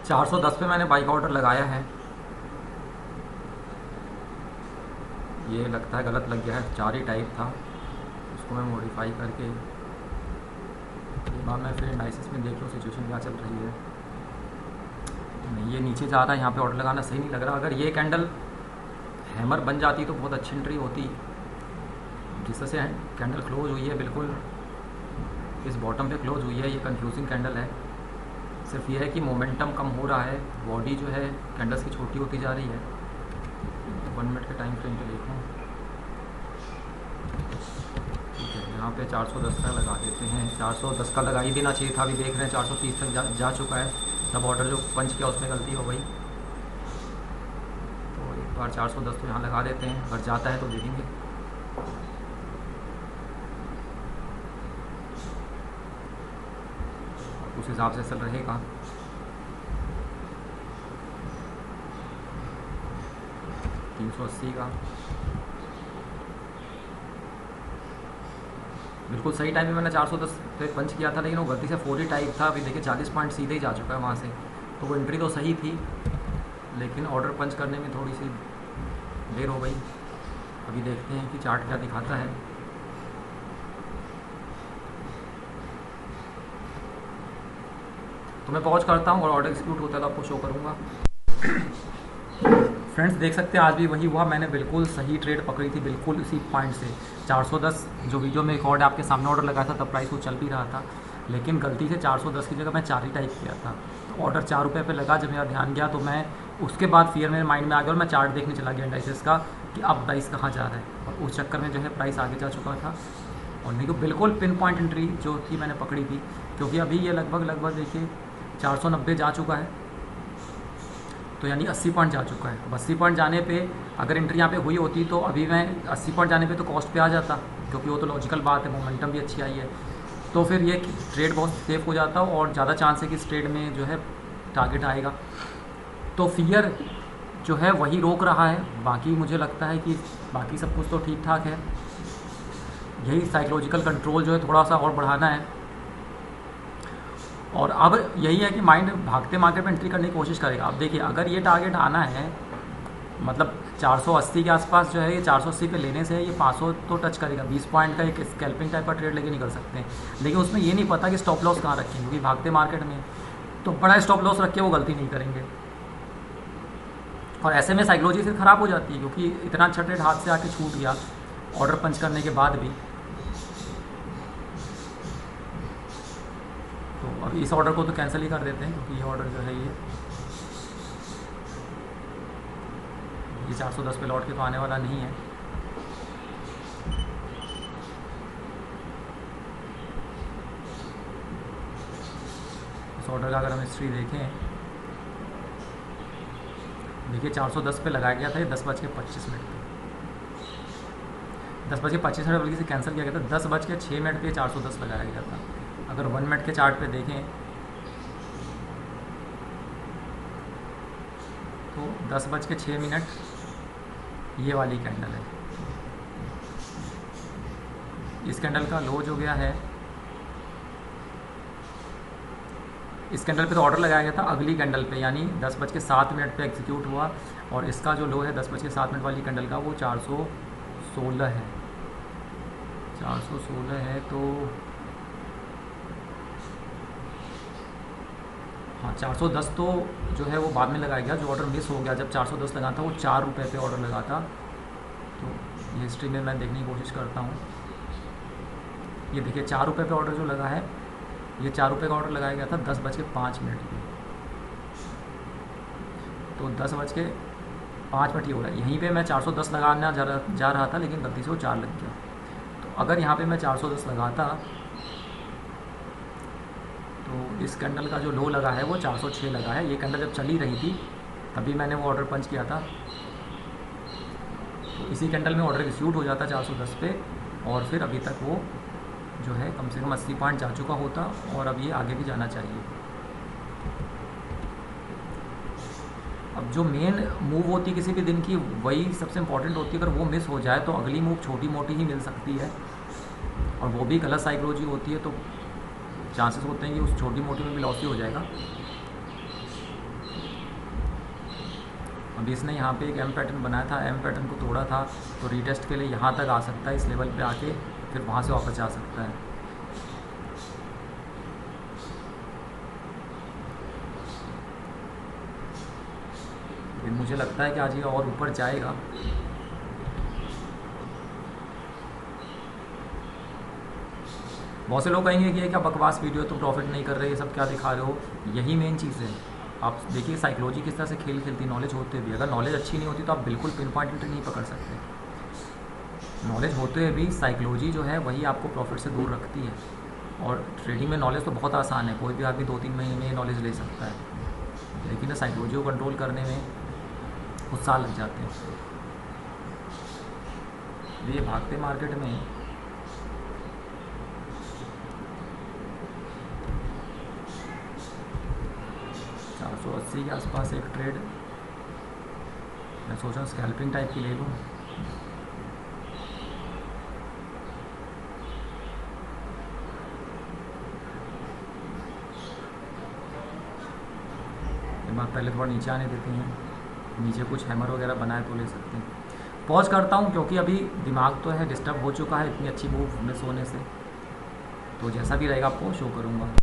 410 पे मैंने bike order लगाया है। ये लगता है गलत लग गया है, 4 ही टाइप था, उसको मैं मॉडिफाई करके एक बार मैं फिर एनालिसिस में देख लूँ सिचुएशन क्या चल रही है। नहीं, ये नीचे जा रहा है, यहाँ पे ऑर्डर लगाना सही नहीं लग रहा। अगर ये कैंडल हैमर बन जाती तो बहुत अच्छी एंट्री होती। जिस तरह से कैंडल क्लोज हुई है बिल्कुल इस बॉटम पे क्लोज हुई है, ये कंफ्यूजिंग कैंडल है। सिर्फ ये है कि मोमेंटम कम हो रहा है, बॉडी जो है कैंडल्स की छोटी होती जा रही है। 1 मिनट के टाइम फ्रेम पे देखूँ, ठीक है, यहाँ पे 410 का लगा देते हैं। 410 का लगा ही देना चाहिए था, अभी देख रहे हैं 430 तक जा चुका है। तब ऑर्डर जो पंच किया उसमें गलती हो गई, तो एक बार 410 तो यहाँ लगा देते हैं, अगर जाता है तो देखेंगे। उस हिसाब से चल रहेगा। $380 का बिल्कुल सही टाइम पे मैंने 410 पे पंच किया था, लेकिन वो गलती से 4 ही टाइप था। अभी देखिए 40 पॉइंट सीधे ही जा चुका है वहाँ से, तो वो एंट्री तो सही थी, लेकिन ऑर्डर पंच करने में थोड़ी सी देर हो गई। अभी देखते हैं कि चार्ट क्या दिखाता है। तो मैं पॉज करता हूँ और ऑर्डर एग्जीक्यूट होता है तो आपको शो करूँगा। फ्रेंड्स देख सकते हैं आज भी वही हुआ, मैंने बिल्कुल सही ट्रेड पकड़ी थी, बिल्कुल इसी पॉइंट से 410 जो वीडियो में रिकॉर्ड है आपके सामने ऑर्डर लगाया था, तब प्राइस वो चल भी रहा था, लेकिन गलती से 410 की जगह मैं 4 ही टाइप किया था। तो ऑर्डर 4 रुपये पे लगा, जब मेरा ध्यान गया तो मैं उसके बाद फियर मेरे माइंड में आ गया और मैं चार्ट देखने चला गया इंडाइसेस का कि अब प्राइस कहाँ जा रहा है, और उस चक्कर में जो है प्राइस आगे जा चुका था। और नहीं तो बिल्कुल पिन पॉइंट एंट्री जो थी मैंने पकड़ी थी, क्योंकि अभी ये लगभग देखिए 490 जा चुका है, तो यानी 80 पॉइंट जा चुका है। अब 80 पॉइंट जाने पे अगर एंट्री यहाँ पे हुई होती तो अभी मैं 80 पॉइंट जाने पे तो कॉस्ट पे आ जाता, क्योंकि वो तो लॉजिकल बात है, मोमेंटम भी अच्छी आई है, तो फिर ये ट्रेड बहुत सेफ हो जाता और ज़्यादा चांस है कि इस ट्रेड में जो है टारगेट आएगा। तो फियर जो है वही रोक रहा है, बाकी मुझे लगता है कि बाकी सब कुछ तो ठीक ठाक है। यही साइकोलॉजिकल कंट्रोल जो है थोड़ा सा और बढ़ाना है। और अब यही है कि माइंड भागते मार्केट में एंट्री करने की कोशिश करेगा। अब देखिए अगर ये टारगेट आना है, मतलब 480 के आसपास जो है, ये 480 पे लेने से ये 500 तो टच करेगा। 20 पॉइंट का एक स्कैल्पिंग टाइप का ट्रेड लेके निकल सकते हैं, लेकिन उसमें ये नहीं पता कि स्टॉप लॉस कहाँ रखें, क्योंकि भागते मार्केट में तो बड़ा स्टॉप लॉस रख के वो गलती नहीं करेंगे। और ऐसे में साइकोलॉजी से ख़राब हो जाती है, क्योंकि इतना अच्छा ट्रेड हाथ से आके छूट गया ऑर्डर पंच करने के बाद भी। तो अब इस ऑर्डर को तो कैंसिल ही कर देते हैं, क्योंकि ये ऑर्डर जो है ये 410 पे लौट के तो आने वाला नहीं है। इस ऑर्डर का अगर हम हिस्ट्री देखें, देखिए 410 पे लगाया गया था, ये 10:25 पे 10:25 बल्कि से कैंसिल किया गया था। 10:06 पे 410 लगाया गया था। अगर 1 मिनट के चार्ट पे देखें तो 10:06 ये वाली कैंडल है। इस कैंडल का लो जो गया है, इस कैंडल पे तो ऑर्डर लगाया गया था अगली कैंडल पे, यानी 10:07 पे एग्जीक्यूट हुआ, और इसका जो लो है 10:07 वाली कैंडल का वो 416 है। 416 है, तो हाँ 410 तो जो है वो बाद में लगाया गया। जो ऑर्डर मिस हो गया जब 410 लगा था, वो 4 रुपये पे ऑर्डर लगा था। तो ये हिस्ट्री में मैं देखने की कोशिश करता हूँ। ये देखिए 4 रुपये पे ऑर्डर जो लगा है, ये 4 रुपये का ऑर्डर लगाया गया था 10:05 पे। तो 10:05 ही हो रहा है। यहीं पे मैं 410 लगाना जा रहा था, लेकिन गलती से वो 4 लग गया। तो अगर यहाँ पे मैं 410 लगाता तो इस कैंडल का जो लो लगा है वो 406 लगा है। ये कैंडल जब चली रही थी तभी मैंने वो ऑर्डर पंच किया था, तो इसी कैंडल में ऑर्डर एग्जीक्यूट हो जाता 410 पे, और फिर अभी तक वो जो है कम से कम 80 पॉइंट जा चुका होता, और अब ये आगे भी जाना चाहिए। अब जो मेन मूव होती है किसी भी दिन की, वही सबसे इम्पॉर्टेंट होती है। अगर वो मिस हो जाए तो अगली मूव छोटी मोटी ही मिल सकती है, और वो भी गलत साइकोलॉजी होती है, तो चांसेस होते हैं कि उस छोटी मोटी में भी लॉस ही हो जाएगा। अभी इसने यहाँ पे एक एम पैटर्न बनाया था, एम पैटर्न को तोड़ा था, तो रीटेस्ट के लिए यहाँ तक आ सकता है, इस लेवल पे आके फिर वहाँ से वापस जा सकता है। फिर मुझे लगता है कि आज ये और ऊपर जाएगा। बहुत से लोग कहेंगे कि ये क्या बकवास वीडियो, तुम प्रॉफिट नहीं कर रहे, ये सब क्या दिखा रहे हो। यही मेन चीज़ है। आप देखिए साइकोलॉजी किस तरह से खेल खेलती, नॉलेज होते भी, अगर नॉलेज अच्छी नहीं होती तो आप बिल्कुल पिन पॉइंट एंट्री नहीं पकड़ सकते। नॉलेज होते हुए भी साइकोलॉजी जो है वही आपको प्रॉफिट से दूर रखती है। और ट्रेडिंग में नॉलेज तो बहुत आसान है, कोई भी आदमी 2-3 महीने में ये नॉलेज ले सकता है, लेकिन साइकोलॉजी को कंट्रोल करने में कुछ साल लग जाते हैं। ये भागते मार्केट में 480 के आसपास एक ट्रेड मैं सोच रहा हूँ स्कैल्पिंग टाइप की ले लूँ। दिमाग पहले थोड़ा नीचे आने देते हैं, नीचे कुछ हैमर वगैरह बनाए तो ले सकते हैं। पॉज करता हूँ क्योंकि अभी दिमाग तो है डिस्टर्ब हो चुका है इतनी अच्छी मूव मिस होने से, तो जैसा भी रहेगा आपको शो करूँगा।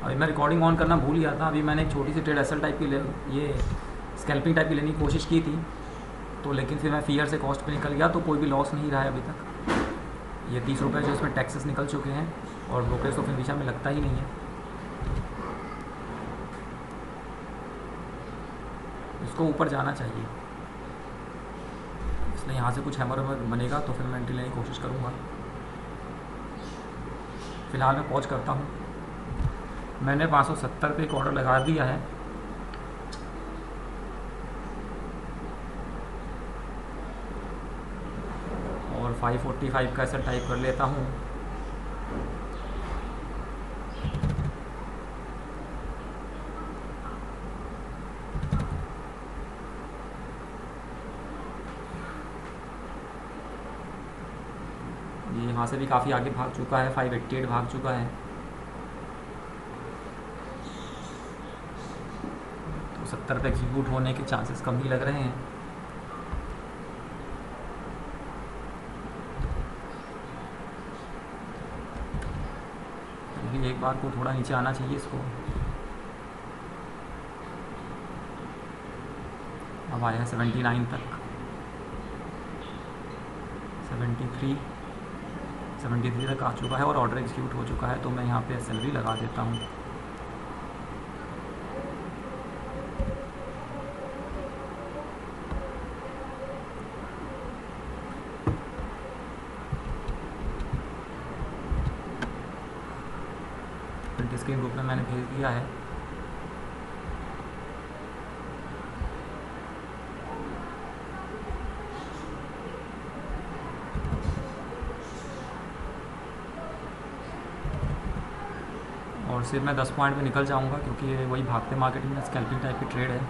अभी मैं रिकॉर्डिंग ऑन करना भूल गया था। अभी मैंने एक छोटी सी ट्रेड एसएल टाइप की ये स्कैल्पिंग टाइप की लेने की कोशिश की थी, तो लेकिन फिर मैं फियर से कॉस्ट पे निकल गया, तो कोई भी लॉस नहीं रहा है अभी तक। ये 30 रुपये जो इसमें टैक्सेस निकल चुके हैं और ब्रोकरेज तो फिर दिशा में लगता ही नहीं है। इसको ऊपर जाना चाहिए, इसलिए यहाँ से कुछ हैमर वैमर बनेगा तो फिर मैं एंट्री लेने की कोशिश करूँगा। फ़िलहाल मैं पॉज करता हूँ। मैंने 570 पे एक ऑर्डर लगा दिया है। और 545 का ऐसा टाइप कर लेता हूँ। ये यहाँ से भी काफ़ी आगे भाग चुका है, 588 भाग चुका है। तो 70 पे एग्जीक्यूट होने के चांसेस कम ही लग रहे हैं। अभी एक बार को थोड़ा नीचे आना चाहिए इसको। अब आया है 79 तक, 73 तक आ चुका है और ऑर्डर एग्जीक्यूट हो चुका है। तो मैं यहाँ पे सैलरी लगा देता हूँ। प्रिंट स्क्रीन ग्रुप में मैंने भेज दिया है। और सिर्फ मैं 10 पॉइंट में निकल जाऊंगा, क्योंकि ये वही भागते मार्केट में स्कैल्पिंग टाइप की ट्रेड है।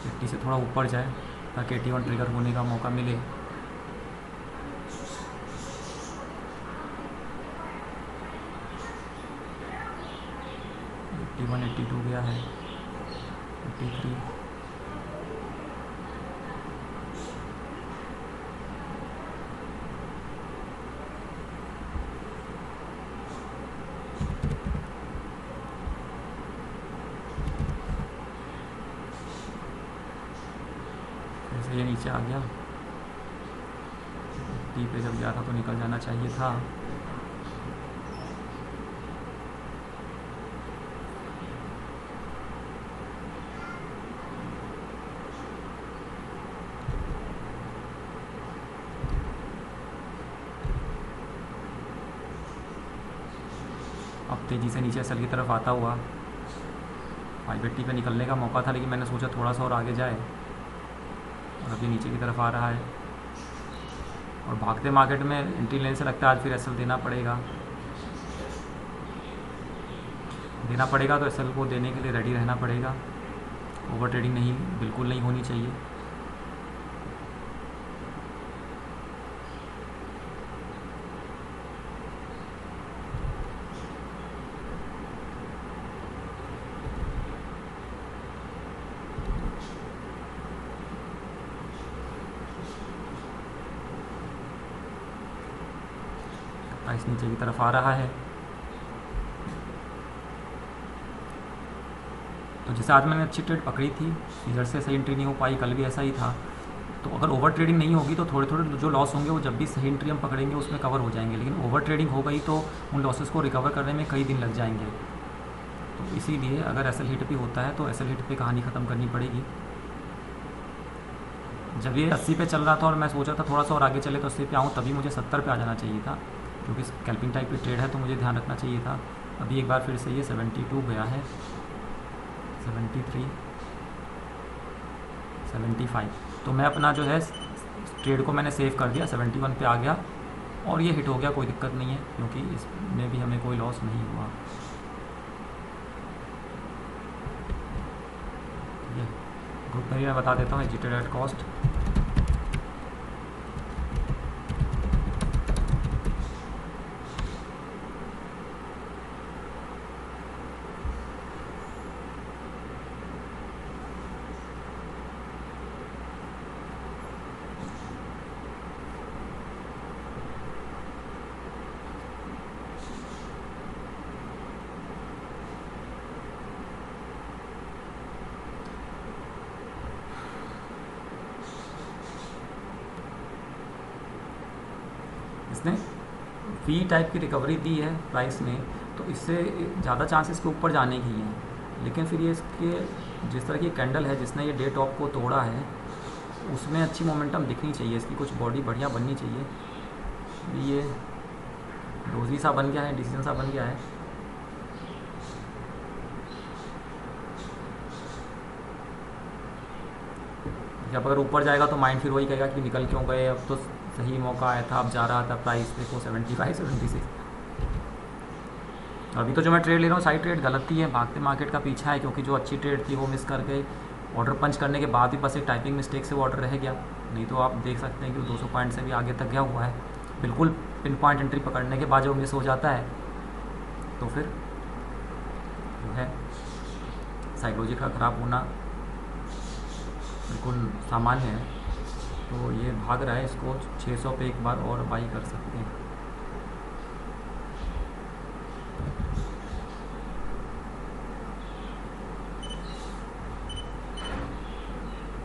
80 से थोड़ा ऊपर जाए ताकि 81 ट्रिगर होने का मौका मिले। वन 82 गया है, 83। जैसे ये नीचे आ गया, टी पे जब गया था तो निकल जाना चाहिए था। अब तेज़ी से नीचे एसएल की तरफ आता हुआ 580 पे निकलने का मौका था, लेकिन मैंने सोचा थोड़ा सा और आगे जाए, और अभी नीचे की तरफ आ रहा है। और भागते मार्केट में एंट्री लेने से लगता है आज फिर एसएल देना पड़ेगा। तो एसएल को देने के लिए रेडी रहना पड़ेगा। ओवर ट्रेडिंग बिल्कुल नहीं होनी चाहिए। प्राइस नीचे की तरफ आ रहा है। तो जैसे आज मैंने अच्छी ट्रेड पकड़ी थी, इधर से सही एंट्री नहीं हो पाई, कल भी ऐसा ही था। तो अगर ओवर ट्रेडिंग नहीं होगी तो थोड़े थोड़े जो लॉस होंगे वो जब भी सही एंट्री हम पकड़ेंगे उसमें कवर हो जाएंगे, लेकिन ओवर ट्रेडिंग हो गई तो उन लॉसेस को रिकवर करने में कई दिन लग जाएंगे। तो इसीलिए अगर एसएल हिट भी होता है तो एसएल हिट पे कहानी ख़त्म करनी पड़ेगी। जब ये 80 पे चल रहा था और मैं सोचा था थोड़ा सा और आगे चले तो 80 पे आऊँ, तभी मुझे 70 पे आ जाना चाहिए था, क्योंकि स्कैल्पिंग टाइप की ट्रेड है तो मुझे ध्यान रखना चाहिए था। अभी एक बार फिर से ये 72 गया है, 73, 75। तो मैं अपना जो है ट्रेड को मैंने सेव कर दिया, 71 पे आ गया और ये हिट हो गया, कोई दिक्कत नहीं है, क्योंकि इसमें भी हमें कोई लॉस नहीं हुआ। ये ग्रुप में भी मैं बता देता हूँ एग्जिटेड एट कॉस्ट। इसने वी टाइप की रिकवरी दी है प्राइस में, तो इससे ज़्यादा चांसेस के ऊपर जाने की हैं। लेकिन फिर ये इसके जिस तरह की कैंडल है जिसने ये डे टॉप को तोड़ा है, उसमें अच्छी मोमेंटम दिखनी चाहिए, इसकी कुछ बॉडी बढ़िया बननी चाहिए। ये डोजी सा बन गया है, डिसीजन सा बन गया है। जब अगर ऊपर जाएगा तो माइंड फिर वही कहेगा कि निकल क्यों गए, अब तो सही मौका आया था, अब जा रहा था प्राइस देखो 75 76। अभी तो जो मैं ट्रेड ले रहा हूँ साइड ट्रेड गलत ही है, भागते मार्केट का पीछा है, क्योंकि जो अच्छी ट्रेड थी वो मिस कर गई। ऑर्डर पंच करने के बाद भी बस एक टाइपिंग मिस्टेक से वो ऑर्डर रह गया, नहीं तो आप देख सकते हैं कि वो 200 पॉइंट से भी आगे तक गया हुआ है। बिल्कुल पिन पॉइंट एंट्री पकड़ने के बाद जो मिस हो जाता है तो फिर जो है साइकोलॉजी का ख़राब होना बिल्कुल सामान्य है। तो ये भाग रहा है, इसको 600 पे एक बार और बाई कर सकते हैं।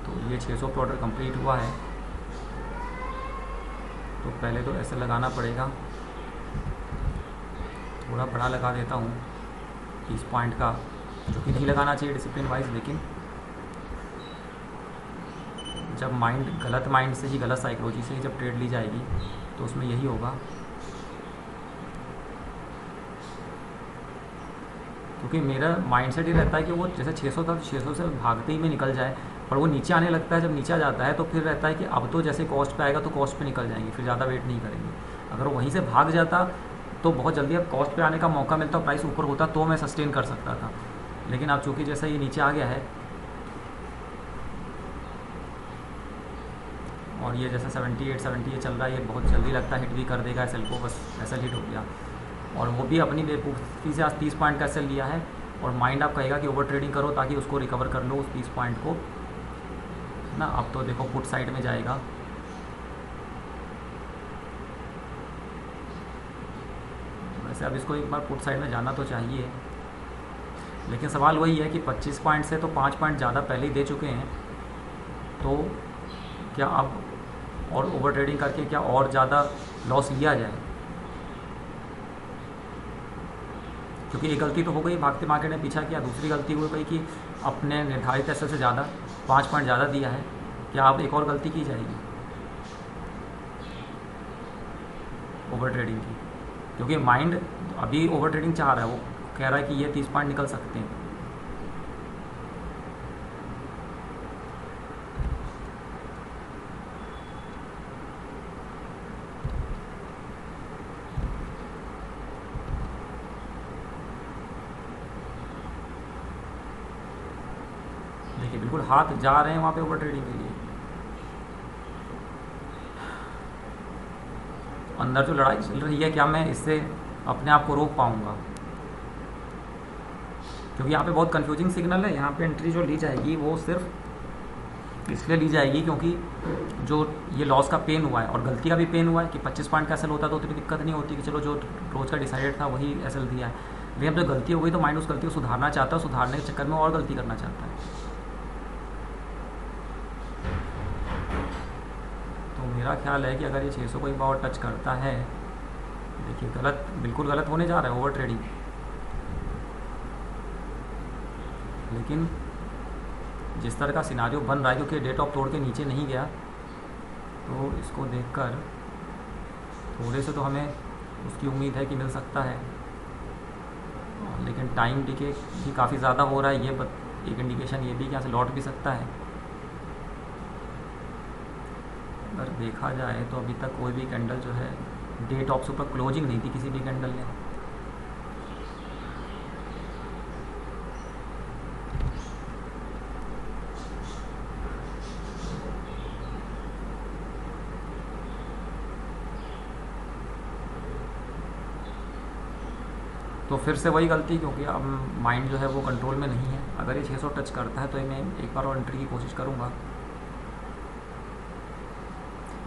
तो ये 600 पे ऑर्डर कंप्लीट हुआ है, तो पहले तो ऐसे लगाना पड़ेगा, थोड़ा बड़ा लगा देता हूँ 30 पॉइंट का, जो कि नहीं लगाना चाहिए डिसिप्लिन वाइज। लेकिन जब माइंड गलत माइंड से ही, गलत साइकोलॉजी से ही जब ट्रेड ली जाएगी तो उसमें यही होगा। क्योंकि मेरा माइंडसेट ये रहता है कि वो जैसे 600 था, 600 से भागते ही में निकल जाए, पर वो नीचे आने लगता है। जब नीचे आ जाता है तो फिर रहता है कि अब तो जैसे कॉस्ट पे आएगा तो कॉस्ट पे निकल जाएंगे, फिर ज़्यादा वेट नहीं करेंगे। अगर वो वहीं से भाग जाता तो बहुत जल्दी अब कॉस्ट पे आने का मौका मिलता, प्राइस ऊपर होता तो मैं सस्टेन कर सकता था। लेकिन अब चूँकि जैसे ये नीचे आ गया है और ये जैसे 78 78 चल रहा है, ये बहुत जल्दी लगता है हिट भी कर देगा एसएल को, बस एसएल हिट हो गया। और वो भी अपनी बेवकूफ़ी से आज 30 पॉइंट का एसएल लिया है, और माइंड आप कहेगा कि ओवर ट्रेडिंग करो ताकि उसको रिकवर कर लो उस 30 पॉइंट को ना। अब तो देखो पुट साइड में जाएगा, वैसे अब इसको एक बार पुट साइड में जाना तो चाहिए, लेकिन सवाल वही है कि 25 पॉइंट से तो 5 पॉइंट ज़्यादा पहले ही दे चुके हैं, तो क्या अब और ओवर ट्रेडिंग करके क्या और ज़्यादा लॉस लिया जाए? क्योंकि एक गलती तो हो गई, भागते मार्केट ने पीछा किया। दूसरी गलती हो गई कि अपने निर्धारित एसएल से ज़्यादा 5 पॉइंट ज़्यादा दिया है। क्या अब एक और गलती की जाएगी ओवर ट्रेडिंग की? क्योंकि माइंड अभी ओवर ट्रेडिंग चाह रहा है, वो कह रहा है कि ये 30 पॉइंट निकल सकते हैं। देखिए बिल्कुल हाथ जा रहे हैं वहाँ पे ओवर ट्रेडिंग के लिए। अंदर जो लड़ाई चल रही है, क्या मैं इससे अपने आप को रोक पाऊँगा? क्योंकि यहाँ पे बहुत कंफ्यूजिंग सिग्नल है। यहाँ पे एंट्री जो ली जाएगी वो सिर्फ इसलिए ली जाएगी क्योंकि जो ये लॉस का पेन हुआ है और गलती का भी पेन हुआ है कि 25 पॉइंट का एसएल होता तो उतनी दिक्कत नहीं होती कि चलो जो रोज़ का डिसाइडेड था वही एसएल दिया है। लेकिन अब जो गलती हो गई तो माइंड उस गलती को सुधारना चाहता है, सुधारने के चक्कर में और गलती करना चाहता है। तो मेरा ख्याल है कि अगर ये 600 को एक बार टच करता है, देखिए गलत, बिल्कुल गलत होने जा रहा है ओवर ट्रेडिंग। लेकिन जिस तरह का सिनारियो बन रहा है, क्योंकि डे टॉप तोड़ के नीचे नहीं गया, तो इसको देखकर थोड़े से तो हमें उसकी उम्मीद है कि मिल सकता है। लेकिन टाइम डिके भी काफ़ी ज़्यादा हो रहा है, ये एक इंडिकेशन ये भी कि यहाँ से लौट भी सकता है। अगर देखा जाए तो अभी तक कोई भी कैंडल जो है डे टॉप से ऊपर क्लोजिंग नहीं थी किसी भी कैंडल ने। तो फिर से वही गलती, क्योंकि अब माइंड जो है वो कंट्रोल में नहीं है। अगर ये 600 टच करता है तो मैं एक बार और एंट्री की कोशिश करूँगा,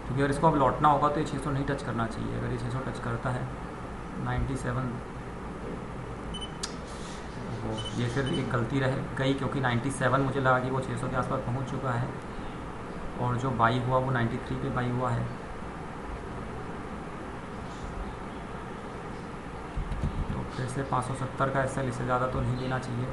क्योंकि अगर इसको अब लौटना होगा तो ये 600 नहीं टच करना चाहिए। अगर ये 600 टच करता है 97, वो ये फिर एक गलती रह गई, क्योंकि 97 मुझे लगा कि वो 600 के आसपास पहुंच चुका है, और जो बाई हुआ वो 93 पे बाई हुआ है। फिर से 570 का एसएल, इससे ज़्यादा तो नहीं लेना चाहिए।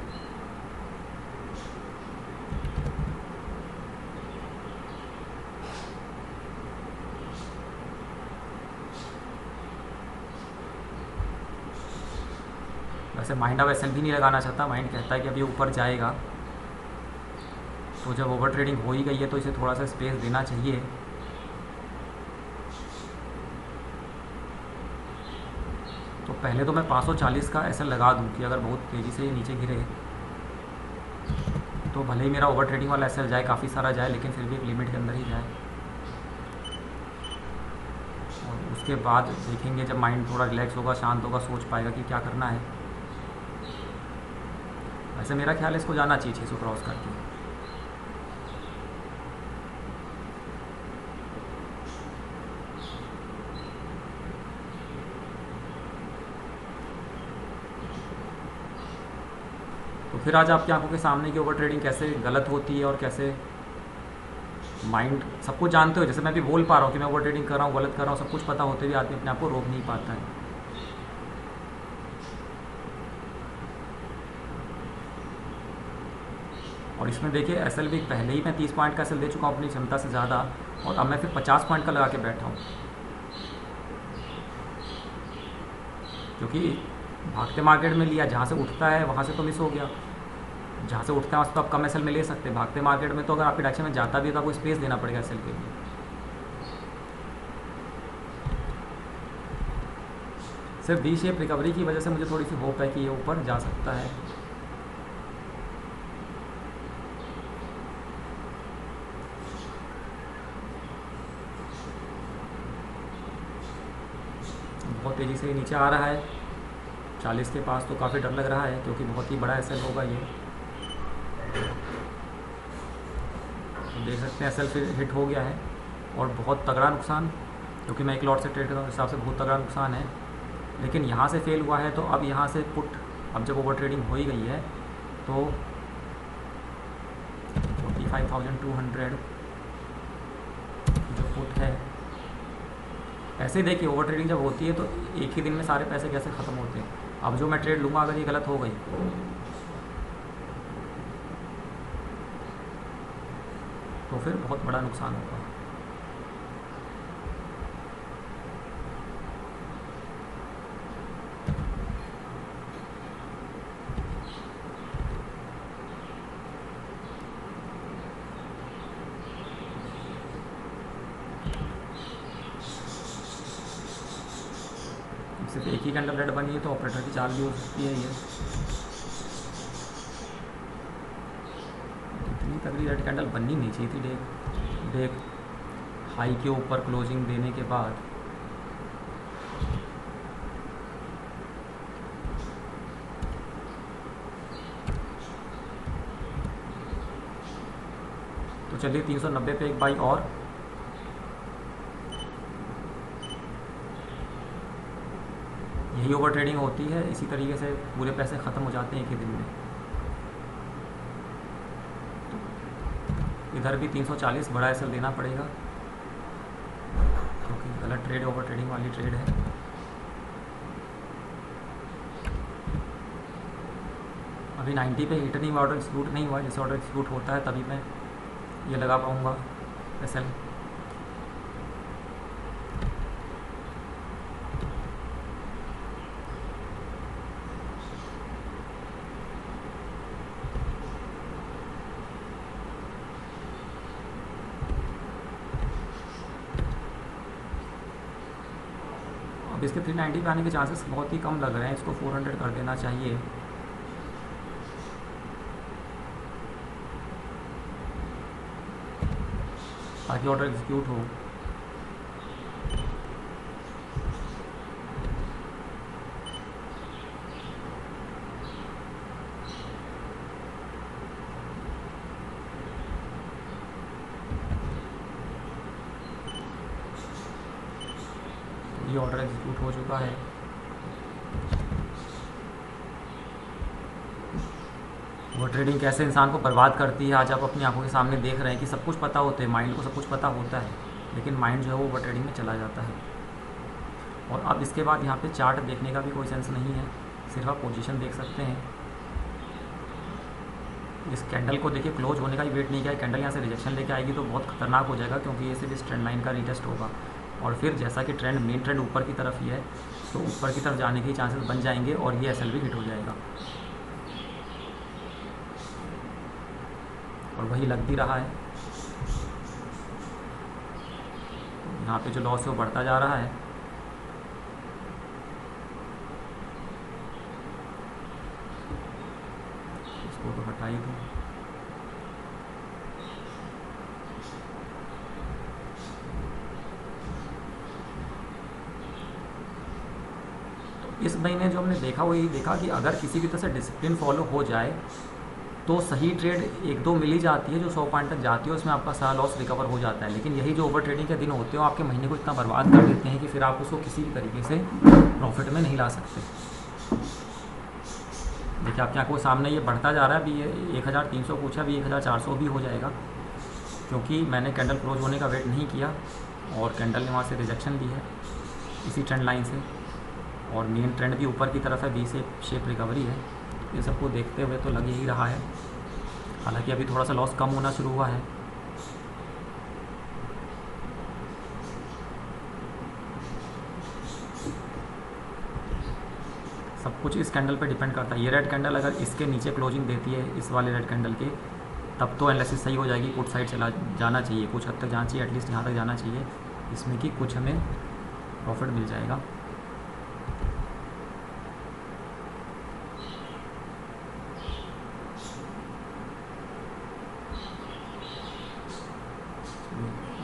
वैसे माइंड अब एसएल भी नहीं लगाना चाहता, माइंड कहता है कि अब ये ऊपर जाएगा, तो जब ओवर ट्रेडिंग हो ही गई है तो इसे थोड़ा सा स्पेस देना चाहिए। तो पहले तो मैं 540 का एसएल लगा दूं कि अगर बहुत तेज़ी से ये नीचे गिरे तो भले ही मेरा ओवर ट्रेडिंग वाला एसएल जाए, काफ़ी सारा जाए, लेकिन फिर भी एक लिमिट के अंदर ही जाए। और उसके बाद देखेंगे जब माइंड थोड़ा रिलैक्स होगा, शांत होगा, सोच पाएगा कि क्या करना है। वैसे मेरा ख्याल है इसको जाना चाहिए 600 क्रॉस करके। तो फिर आज आपकी आंखों के सामने की ओवर ट्रेडिंग कैसे गलत होती है और कैसे माइंड, सब कुछ जानते हो, जैसे मैं भी बोल पा रहा हूँ कि मैं ओवर ट्रेडिंग कर रहा हूँ, गलत कर रहा हूँ, सब कुछ पता होते हुए आदमी अपने आप को रोक नहीं पाता है। और इसमें देखिए एसएल भी पहले ही मैं 30 पॉइंट का एसएल दे चुका हूँ अपनी क्षमता से ज़्यादा, और अब मैं फिर 50 पॉइंट का लगा के बैठा हूँ, क्योंकि भागते मार्केट में लिया, जहाँ से उठता है वहाँ से तो मिस हो गया, जहाँ से उठता है वहाँ से तो आप कम एसएल में ले सकते हैं। भागते मार्केट में तो अगर आपकी डायरेक्शन में जाता भी है तो आपको स्पेस देना पड़ेगा एसएल के लिए। सिर्फ वी शेप रिकवरी की वजह से मुझे थोड़ी सी होप है कि ये ऊपर जा सकता है। बहुत तेज़ी से नीचे आ रहा है 40 के पास, तो काफ़ी डर लग रहा है क्योंकि बहुत ही बड़ा एसएल होगा ये। देख सकते हैं एसएल फिर हिट हो गया है और बहुत तगड़ा नुकसान, क्योंकि मैं एक लॉट से ट्रेड करता हूँ, उस हिसाब से बहुत तगड़ा नुकसान है। लेकिन यहाँ से फेल हुआ है तो अब यहाँ से पुट, अब जब ओवर ट्रेडिंग हो ही गई है तो 45,200 जो पुट है, ऐसे देखिए ओवर ट्रेडिंग जब होती है तो एक ही दिन में सारे पैसे कैसे ख़त्म होते हैं। अब जो मैं ट्रेड लूँगा अगर ये गलत हो गई तो फिर बहुत बड़ा नुकसान होगा। सिर्फ एक ही कैंडल रेड बनी है तो ऑपरेटर की चाल भी हो सकती है ये। इतनी तगड़ी रेड कैंडल बननी नहीं चाहिए थी डे हाई के ऊपर क्लोजिंग देने के बाद। तो चलिए 390 पे एक बाई और, यही ओवर ट्रेडिंग होती है, इसी तरीके से पूरे पैसे ख़त्म हो जाते हैं एक ही दिन में। इधर भी 340 बड़ा एसएल देना पड़ेगा क्योंकि गलत ट्रेड, ओवर ट्रेडिंग वाली ट्रेड है। अभी 90 पे हिट नहीं हुआ, ऑर्डर एक्सिक्यूट नहीं हुआ, जैसे ऑर्डर एक्सिक्यूट होता है तभी मैं ये लगा पाऊँगा एसएल। अब इसके 390 पे आने के चांसेस बहुत ही कम लग रहे हैं, इसको 400 कर देना चाहिए। ताकि ऑर्डर एग्जीक्यूट हो। ये ऑर्डर एग्जीक्यूट हो चुका है। वो ट्रेडिंग कैसे इंसान को बर्बाद करती है आज आप अपनी आंखों के सामने देख रहे हैं कि सब कुछ पता होता है, माइंड को सब कुछ पता होता है, लेकिन माइंड जो है वो ट्रेडिंग में चला जाता है। और अब इसके बाद यहाँ पे चार्ट देखने का भी कोई सेंस नहीं है, सिर्फ आप पोजीशन देख सकते हैं। इस कैंडल को देखिए, क्लोज होने का ही वेट नहीं किया है, कैंडल यहाँ से रिजेक्शन लेके आएगी तो बहुत खतरनाक हो जाएगा, क्योंकि ये सिर्फ इस ट्रेंड लाइन का रीटेस्ट होगा। और फिर जैसा कि ट्रेंड मेन ट्रेंड ऊपर की तरफ ही है, तो ऊपर की तरफ जाने के चांसेस बन जाएंगे और ये एसएल भी हिट हो जाएगा। और वही लग भी रहा है, यहाँ पे जो लॉस है वो बढ़ता जा रहा है। इसको तो हटा ही दूँ। इस महीने जो हमने देखा वो यही देखा कि अगर किसी भी तरह से डिसिप्लिन फॉलो हो जाए तो सही ट्रेड एक दो मिल ही जाती है, जो 100 पॉइंट तक जाती है उसमें आपका सारा लॉस रिकवर हो जाता है। लेकिन यही जो ओवर ट्रेडिंग के दिन होते हैं वो आपके महीने को इतना बर्बाद कर देते हैं कि फिर आप उसको किसी भी तरीके से प्रॉफिट में नहीं ला सकते। देखिए आपकी आंखों के सामने ये बढ़ता जा रहा है। अभी ये 1300 पूछा, अभी 1400 भी हो जाएगा, क्योंकि मैंने कैंडल क्लोज होने का वेट नहीं किया और कैंडल ने वहाँ से रिजेक्शन ली है इसी ट्रेंड लाइन से, और मेन ट्रेंड भी ऊपर की तरफ है, बी से शेप रिकवरी है। ये सबको देखते हुए तो लग ही रहा है, हालांकि अभी थोड़ा सा लॉस कम होना शुरू हुआ है। सब कुछ इस कैंडल पे डिपेंड करता है। ये रेड कैंडल अगर इसके नीचे क्लोजिंग देती है, इस वाले रेड कैंडल के, तब तो एनालिसिस सही हो जाएगी, पुट साइड चला जाना चाहिए, कुछ हद तक जाना चाहिए, एटलीस्ट यहाँ तक जाना चाहिए इसमें कि कुछ हमें प्रॉफिट मिल जाएगा।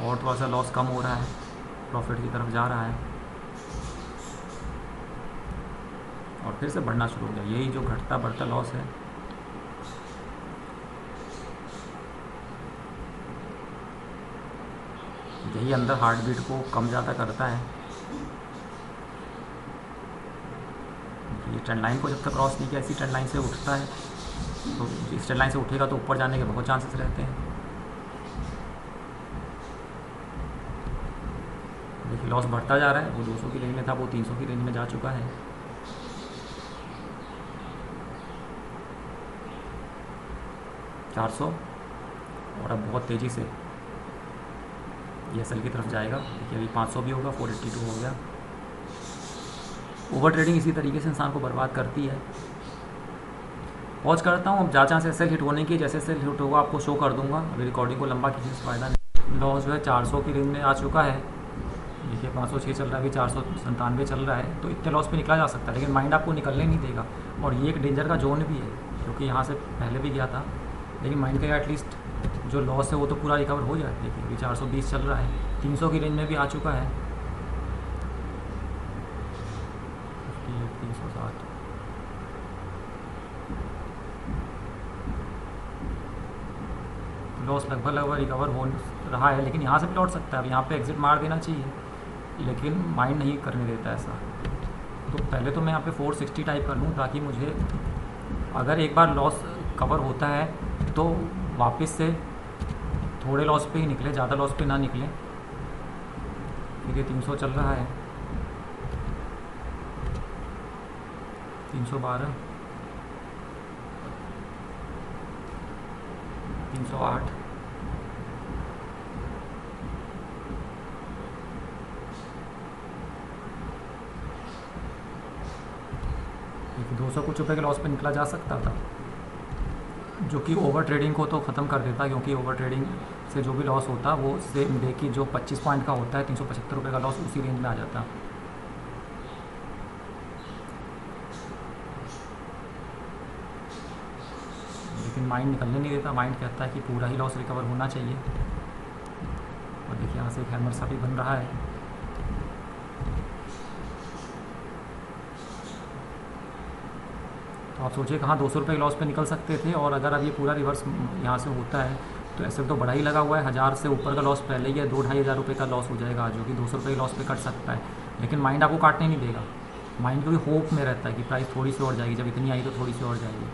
और थोड़ा सा लॉस कम हो रहा है, प्रॉफिट की तरफ जा रहा है और फिर से बढ़ना शुरू हो गया। यही जो घटता बढ़ता लॉस है, यही अंदर हार्ट बीट को कम ज़्यादा करता है। ये ट्रेंड लाइन को जब तक क्रॉस नहीं किया, इसी ट्रेंड लाइन से उठता है, तो इस ट्रेंड लाइन से उठेगा तो ऊपर जाने के बहुत चांसेस रहते हैं। देखिए लॉस बढ़ता जा रहा है, वो 200 की रेंज में था, वो 300 की रेंज में जा चुका है। $400 और अब बहुत तेज़ी से ये एसएल की तरफ जाएगा। देखिए अभी 500 भी होगा, 482 हो गया। ओवर ट्रेडिंग इसी तरीके से इंसान को बर्बाद करती है। पॉज करता हूँ, अब जहाँ जहाँ से एसएल हिट होने की, जैसे एसएल हिट होगा आपको शो कर दूंगा। अभी रिकॉर्डिंग को लंबा खींचने से फ़ायदा नहीं। लॉस जो है 400 की रेंज में आ चुका है। देखिए 506 चल रहा है, अभी 497 चल रहा है, तो इतने लॉस पे निकला जा सकता है, लेकिन माइंड आपको निकलने नहीं देगा। और ये एक डेंजर का जोन भी है, क्योंकि यहाँ से पहले भी गया था, लेकिन माइंड का एटलीस्ट जो लॉस है वो तो पूरा रिकवर हो जाए। देखिए अभी 420 चल रहा है, 300 की रेंज में भी आ चुका है, 360। लॉस लगभग रिकवर हो रहा है, लेकिन यहाँ से भी लौट सकता है। अब यहाँ पे एग्जिट मार देना चाहिए, लेकिन माइंड नहीं करने देता ऐसा। तो पहले तो मैं यहाँ पे 460 टाइप कर लूँ, ताकि मुझे अगर एक बार लॉस कवर होता है तो वापस से थोड़े लॉस पे ही निकले, ज़्यादा लॉस पे ना निकले। देखिए 300 चल रहा है, 312, 308, देखिए 200 कुछ रुपये के लॉस पे निकला जा सकता था, जो कि ओवर ट्रेडिंग को तो ख़त्म कर देता, क्योंकि ओवर ट्रेडिंग से जो भी लॉस होता वो सेम देखिए जो 25 पॉइंट का होता है, 375 रुपये का लॉस उसी रेंज में आ जाता। लेकिन माइंड निकलने नहीं देता, माइंड कहता है कि पूरा ही लॉस रिकवर होना चाहिए। और देखिए यहाँ से एक हैमर सा भी बन रहा है। तो आप सोचिए कहाँ 200 रुपये के लॉस पे निकल सकते थे, और अगर अब ये पूरा रिवर्स यहाँ से होता है तो ऐसे तो बड़ा ही लगा हुआ है। 1000 से ऊपर का लॉस पहले ही है, 2-2,500 रुपये का लॉस हो जाएगा, जो कि 200 रुपये के लॉस पे कट सकता है। लेकिन माइंड आपको काटने नहीं देगा, माइंड को भी होप में रहता है कि प्राइस थोड़ी सी और जाएगी, जब इतनी आई तो थोड़ी सी और जाएगी।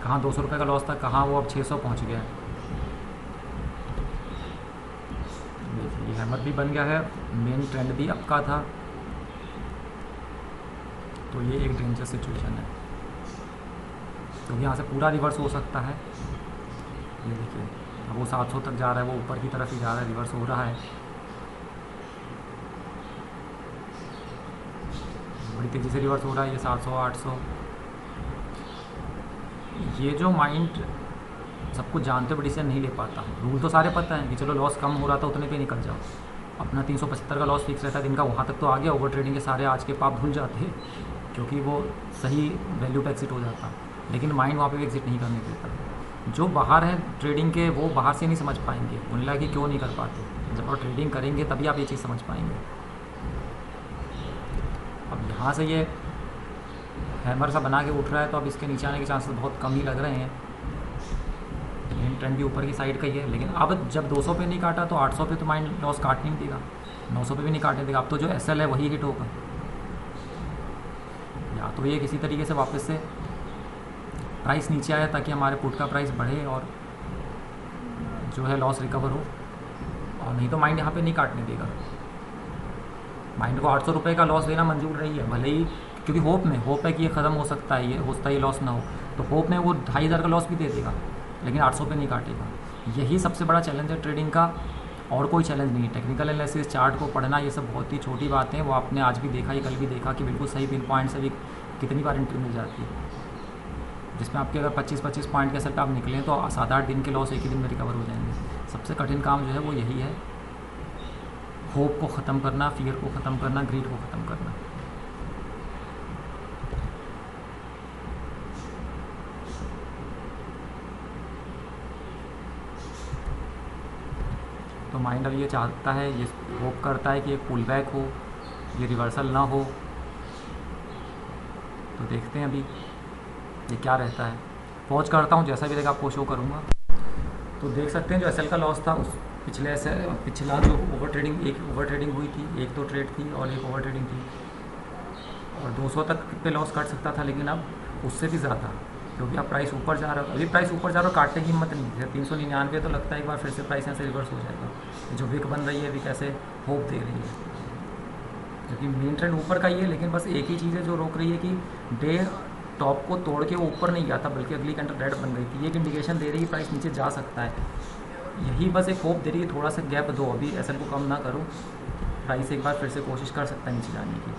कहाँ 200 रुपये का लॉस था, कहाँ वो अब 600 पहुँच गया है। हैमर भी बन गया है, मेन ट्रेंड भी अप का था, तो ये एक डेंजर सिचुएशन है। तो यहाँ से पूरा रिवर्स हो सकता है। ये देखिए अब वो 700 तक जा रहा है, वो ऊपर की तरफ ही जा रहा है, रिवर्स हो रहा है, बड़ी तेज़ी से रिवर्स हो रहा है। ये 700 800, ये जो माइंड सब कुछ जानते बड़ी से नहीं ले पाता। रूल तो सारे पता है कि चलो लॉस कम हो रहा था उतने पे निकल जाओ, अपना 375 का लॉस फिक्स रहता है दिन का, वहाँ तक तो आ गया। ओवर ट्रेडिंग के सारे आज के पाप धुल जाते हैं क्योंकि वो सही वैल्यू पे एग्जिट हो जाता, लेकिन माइंड वहाँ पे भी एग्जिट नहीं करने देता। जो बाहर है ट्रेडिंग के वो बाहर से नहीं समझ पाएंगे, उन्हें लगा कि क्यों नहीं कर पाते। जब आप ट्रेडिंग करेंगे तभी आप ये चीज़ समझ पाएंगे। अब यहाँ से ये हैमर सा बना के उठ रहा है, तो अब इसके नीचे आने के चांसेस बहुत कम ही लग रहे हैं। मेन ट्रेंड भी ऊपर की साइड का ही है, लेकिन अब जब 200 पे नहीं काटा तो 800 पे तो माइंड लॉस काट नहीं देगा, 900 पे भी नहीं काटने देगा। अब तो जो एसएल है वही हिट होगा, या तो ये किसी तरीके से वापस से प्राइस नीचे आया ताकि हमारे पुट का प्राइस बढ़े और जो है लॉस रिकवर हो, और नहीं तो माइंड यहाँ पे नहीं काटने देगा। माइंड को 800 रुपये का लॉस देना मंजूर नहीं है, भले ही, क्योंकि होप है कि ये ख़त्म हो सकता है, ये होता ही लॉस ना हो, तो होप में वो 2500 का लॉस भी दे देगा, लेकिन 800 पे नहीं काटेगा। यही सबसे बड़ा चैलेंज है ट्रेडिंग का, और कोई चैलेंज नहीं है। टेक्निकल एनालिसिस, चार्ट को पढ़ना, ये सब बहुत ही छोटी बातें हैं। वो आपने आज भी देखा, ये कल भी देखा कि बिल्कुल सही पिन पॉइंट से भी कितनी बार एंट्री मिल जाती है, जिसमें आपके अगर 25-25 पॉइंट के सेट पे आप निकलें तो 7-8 दिन के लॉस एक ही दिन में रिकवर हो जाएंगे। सबसे कठिन काम जो है वो यही है, होप को ख़त्म करना, फियर को ख़त्म करना, ग्रीड को ख़त्म करना। तो माइंड अब ये चाहता है, ये होप करता है कि एक पुल बैक हो, ये रिवर्सल ना हो। तो देखते हैं अभी ये क्या रहता है। पॉज करता हूँ, जैसा भी रहेगा आपको शो करूँगा। तो देख सकते हैं जो एसएल का लॉस था उस पिछला जो ओवर ट्रेडिंग हुई थी, एक तो ट्रेड थी और एक ओवर ट्रेडिंग थी, और 200 तक पे लॉस काट सकता था, लेकिन अब उससे भी ज़्यादा, क्योंकि अब प्राइस ऊपर जा रहा है। अभी प्राइस ऊपर जा रहा है, काटने की हिम्मत नहीं है। 399 तो लगता है एक बार फिर से प्राइस यहाँ से रिवर्स हो जाएगा। जो विक बन रही है विक ऐसे होप दे रही है, क्योंकि मेन ट्रेंड ऊपर का ही है, लेकिन बस एक ही चीज़ है जो रोक रही है कि डे टॉप को तोड़ के वो ऊपर नहीं गया था, बल्कि अगली कैंडल रेड बन गई थी। ये एक इंडिकेशन दे रही है प्राइस नीचे जा सकता है, यही बस एक होप दे रही है। थोड़ा सा गैप दो, अभी एसएल को कम ना करो, प्राइस एक बार फिर से कोशिश कर सकता है नीचे जाने की।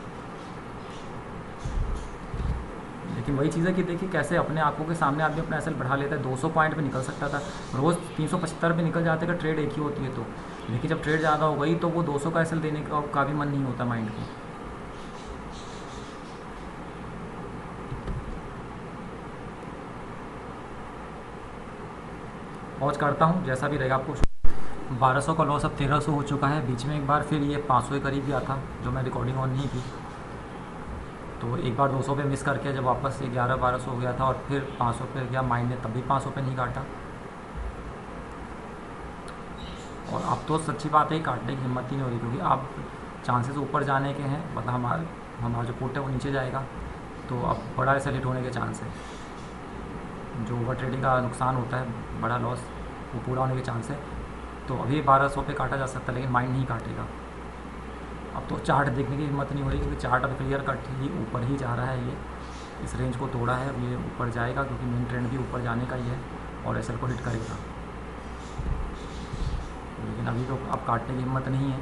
लेकिन वही चीज़ है कि देखिए कैसे अपने आंखों के सामने आदमी अपना एसएल बढ़ा लेता है। 200 पॉइंट पे निकल सकता था, रोज़ 375 पे निकल जाते का ट्रेड एक ही होती है तो, लेकिन जब ट्रेड ज़्यादा हो गई तो वो 200 का एसएल देने का भी मन नहीं होता माइंड को। पॉज करता हूँ, जैसा भी रहेगा आपको। 1200 का लॉस अब 1300 हो चुका है। बीच में एक बार फिर ये 500 के करीब गया था, जो मैं रिकॉर्डिंग ऑन नहीं की, तो एक बार 200 पे मिस करके जब वापस 11-1200 हो गया था, और फिर 500 पे गया माइंड ने, तब भी 500 पे नहीं काटा। और अब तो सच्ची बात है काटने की हिम्मत ही नहीं हो रही, क्योंकि अब चांसेस ऊपर जाने के हैं, मतलब हमारा जो पुट है वो नीचे जाएगा, तो अब बड़ा ऐसा हिट होने के चांस है। जो ओवर ट्रेडिंग का नुकसान होता है, बड़ा लॉस, वो पूरा होने के चांस है। तो अभी 1200 पे काटा जा सकता है, लेकिन माइंड नहीं काटेगा। अब तो चार्ट देखने की हिम्मत नहीं हो रही, क्योंकि चार्ट अब क्लियर कट ही ऊपर ही जा रहा है। ये इस रेंज को तोड़ा है, अब ये ऊपर जाएगा, क्योंकि मेन ट्रेंड भी ऊपर जाने का ही है और एसएल को हिट करेगा। लेकिन अभी तो अब काटने की हिम्मत नहीं है,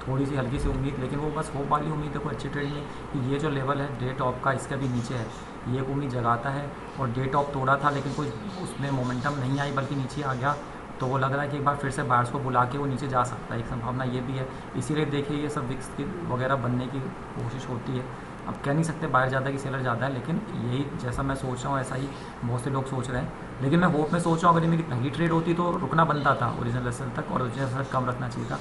थोड़ी सी हल्की सी उम्मीद, लेकिन वो बस होप वाली उम्मीद है, कोई अच्छी ट्रेड नहीं कि ये जो लेवल है डे टॉप का, इसका भी नीचे है, ये एक उम्मीद जगाता है। और डे टॉप तोड़ा था, लेकिन कोई उसमें मोमेंटम नहीं आई, बल्कि नीचे आ गया, तो वो लग रहा है कि एक बार फिर से बायर्स को बुला के वो नीचे जा सकता है, एक संभावना ये भी है। इसीलिए देखिए ये सब विक्स की वगैरह बनने की कोशिश होती है। अब कह नहीं सकते बायर ज़्यादा कि सेलर ज़्यादा है, लेकिन यही जैसा मैं सोच रहा हूँ ऐसा ही बहुत से लोग सोच रहे हैं। लेकिन मैं होप में सोच रहा हूँ अगर ये मेरी पहली ट्रेड होती तो रुकना बनता था ओरिजिनल एसएल तक, और ओरिजिनल एसएल कम रखना चाहिए था।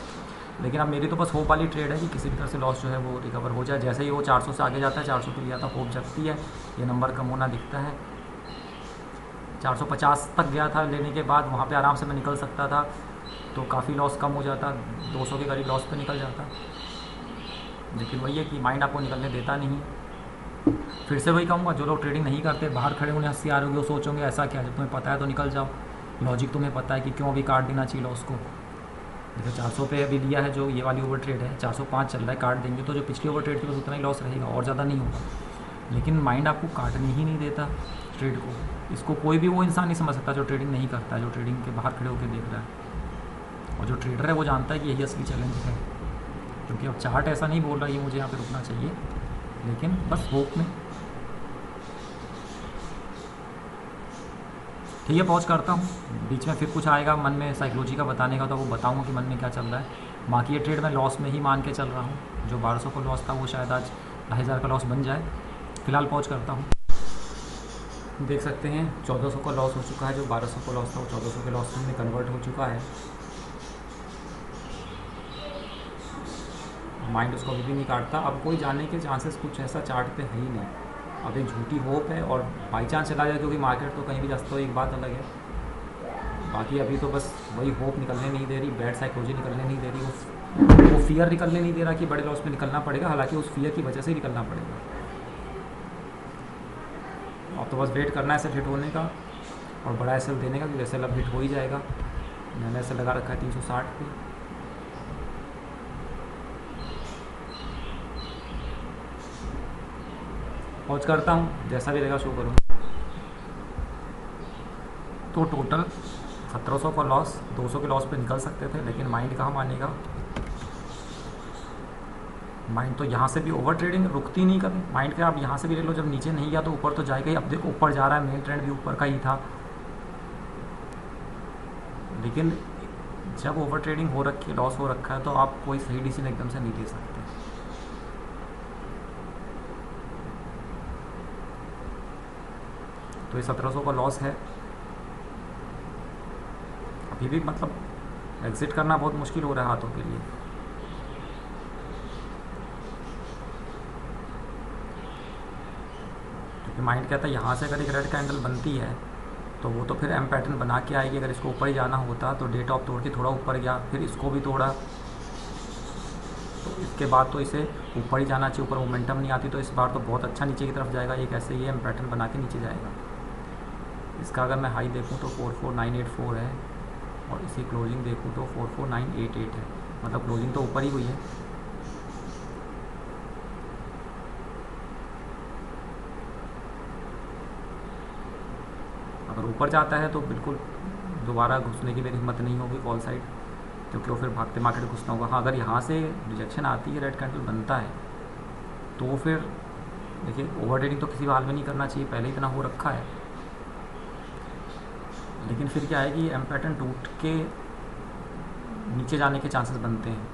लेकिन अब मेरी तो बस होप वाली ट्रेड है कि किसी भी तरह से लॉस जो है वो रिकवर हो जाए। जैसे ही वो 400 से आगे जाता है, 400 पे लिया था, होप जगती है, ये नंबर कम होना दिखता है। 450 तक गया था लेने के बाद, वहाँ पे आराम से मैं निकल सकता था, तो काफ़ी लॉस कम हो जाता, 200 के करीब लॉस पे निकल जाता। लेकिन वही है कि माइंड आपको निकलने देता नहीं। फिर से वही कहूँगा, जो लोग ट्रेडिंग नहीं करते, बाहर खड़े उन्हें हंसी आ रही होगी, वो सोचोगे ऐसा क्या, जब तुम्हें पता है तो निकल जाओ। लॉजिक तुम्हें पता है कि क्यों अभी काट देना चाहिए लॉस को। जैसे 400 पे अभी लिया है, जो ये वाली ओवर ट्रेड है 405 चल रहा है, काट देंगे तो जो पिछली ओवर ट्रेड थी बस उतना ही लॉस रहेगा और ज़्यादा नहीं होगा। लेकिन माइंड आपको काटने ही नहीं देता ट्रेड को। इसको कोई भी वो इंसान नहीं समझ सकता जो ट्रेडिंग नहीं करता है, जो ट्रेडिंग के बाहर खड़े होकर देख रहा है। और जो ट्रेडर है वो जानता है कि यही असली चैलेंज है, क्योंकि अब चार्ट ऐसा नहीं बोल रहा ये मुझे यहाँ पे रुकना चाहिए, लेकिन बस होप में। ठीक है, पॉज करता हूँ, बीच में फिर कुछ आएगा मन में साइकोलॉजी का बताने का तो वो बताऊँगा कि मन में क्या चल रहा है। बाकी ये ट्रेड मैं लॉस में ही मान के चल रहा हूँ, जो 1200 का लॉस था वो शायद आज 2500 का लॉस बन जाए। फिलहाल पॉज करता हूँ। देख सकते हैं 1400 का लॉस हो चुका है, जो 1200 का लॉस था वो 1400 के लॉस में कन्वर्ट हो चुका है। माइंड उसको अभी भी नहीं काटता। अब कोई जानने के चांसेस कुछ ऐसा चार्ट पे है ही नहीं। अब एक झूठी होप है और बाई चांस चला जाए, क्योंकि मार्केट तो कहीं भी जाता है, एक बात अलग है। बाकी अभी तो बस वही होप निकलने नहीं दे रही, बैड साइकोलॉजी निकलने नहीं दे रही, वो फियर निकलने नहीं दे रहा कि बड़े लॉस में निकलना पड़ेगा, हालांकि उस फियर की वजह से ही निकलना पड़ेगा। अब तो बस वेट करना है एसएल हिट होने का और बड़ा एसएल देने का, क्योंकि एसएल अब हिट हो ही जाएगा। मैंने एसएल लगा रखा है 360 पे। पॉज करता हूँ, जैसा भी रहेगा शो करूँ। तो टोटल 1700 का लॉस, 200 के लॉस पे निकल सकते थे, लेकिन माइंड कहाँ मानेगा। माइंड तो यहाँ से भी ओवर ट्रेडिंग रुकती नहीं कभी। माइंड के आप यहाँ से भी ले लो, जब नीचे नहीं गया तो ऊपर तो जाएगा ही। अब देखो ऊपर जा रहा है, मेन ट्रेंड भी ऊपर का ही था, लेकिन जब ओवर ट्रेडिंग हो रखी है, लॉस हो रखा है, तो आप कोई सही डिसीजन एकदम से नहीं ले सकते। तो ये 1700 का लॉस है। अभी भी मतलब एग्जिट करना बहुत मुश्किल हो रहा है हाथों के लिए। क्योंकि माइंड कहता है यहाँ से अगर एक रेड कैंडल बनती है तो वो तो फिर एम पैटर्न बना के आएगी। अगर इसको ऊपर ही जाना होता तो डे टॉप तोड़ के थोड़ा ऊपर गया, फिर इसको भी तोड़ा, तो इसके बाद तो इसे ऊपर ही जाना चाहिए। ऊपर मोमेंटम नहीं आती तो इस बार तो बहुत अच्छा नीचे की तरफ जाएगा। एक ऐसे ही एम पैटर्न बना के नीचे जाएगा। इसका अगर मैं हाई देखूँ तो 44984 है और इसी क्लोजिंग देखूँ तो 44988 है, मतलब क्लोजिंग तो ऊपर ही हुई है। अगर ऊपर जाता है तो बिल्कुल दोबारा घुसने की मेरी हिम्मत नहीं होगी कॉल साइड, क्योंकि वो फिर भागते मार्केट घुसना होगा। हाँ, अगर यहाँ से रिजेक्शन आती है, रेड कैंडल बनता है, तो फिर देखिए ओवर ट्रेडिंग तो किसी हाल में नहीं करना चाहिए, पहले इतना हो रखा है। लेकिन फिर क्या है कि एम पैटर्न टूट के नीचे जाने के चांसेस बनते हैं।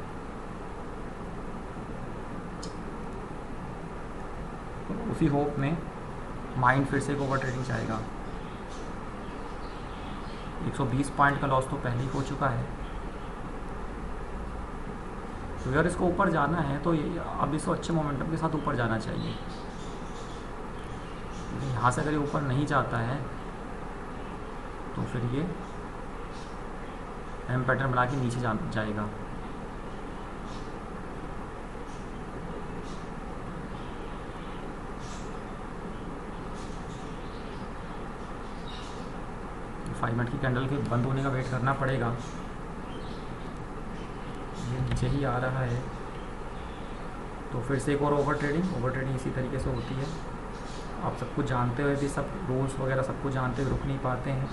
तो उसी होप में माइंड फिर से एक ओवर ट्रेडिंग चाहेगा। 120 पॉइंट का लॉस तो पहले ही हो चुका है। तो अगर इसको ऊपर जाना है तो अब इसको अच्छे मोमेंटम के साथ ऊपर जाना चाहिए। लेकिन यहाँ से अगर ये ऊपर नहीं जाता है तो फिर ये एम पैटर्न बना के नीचे जाएगा। फाइव मिनट की कैंडल के बंद होने का वेट करना पड़ेगा। ये नीचे ही आ रहा है तो फिर से एक और ओवर ट्रेडिंग इसी तरीके से होती है। आप सब कुछ जानते हुए भी, सब रूल्स वगैरह सब कुछ जानते हुए रुक नहीं पाते हैं।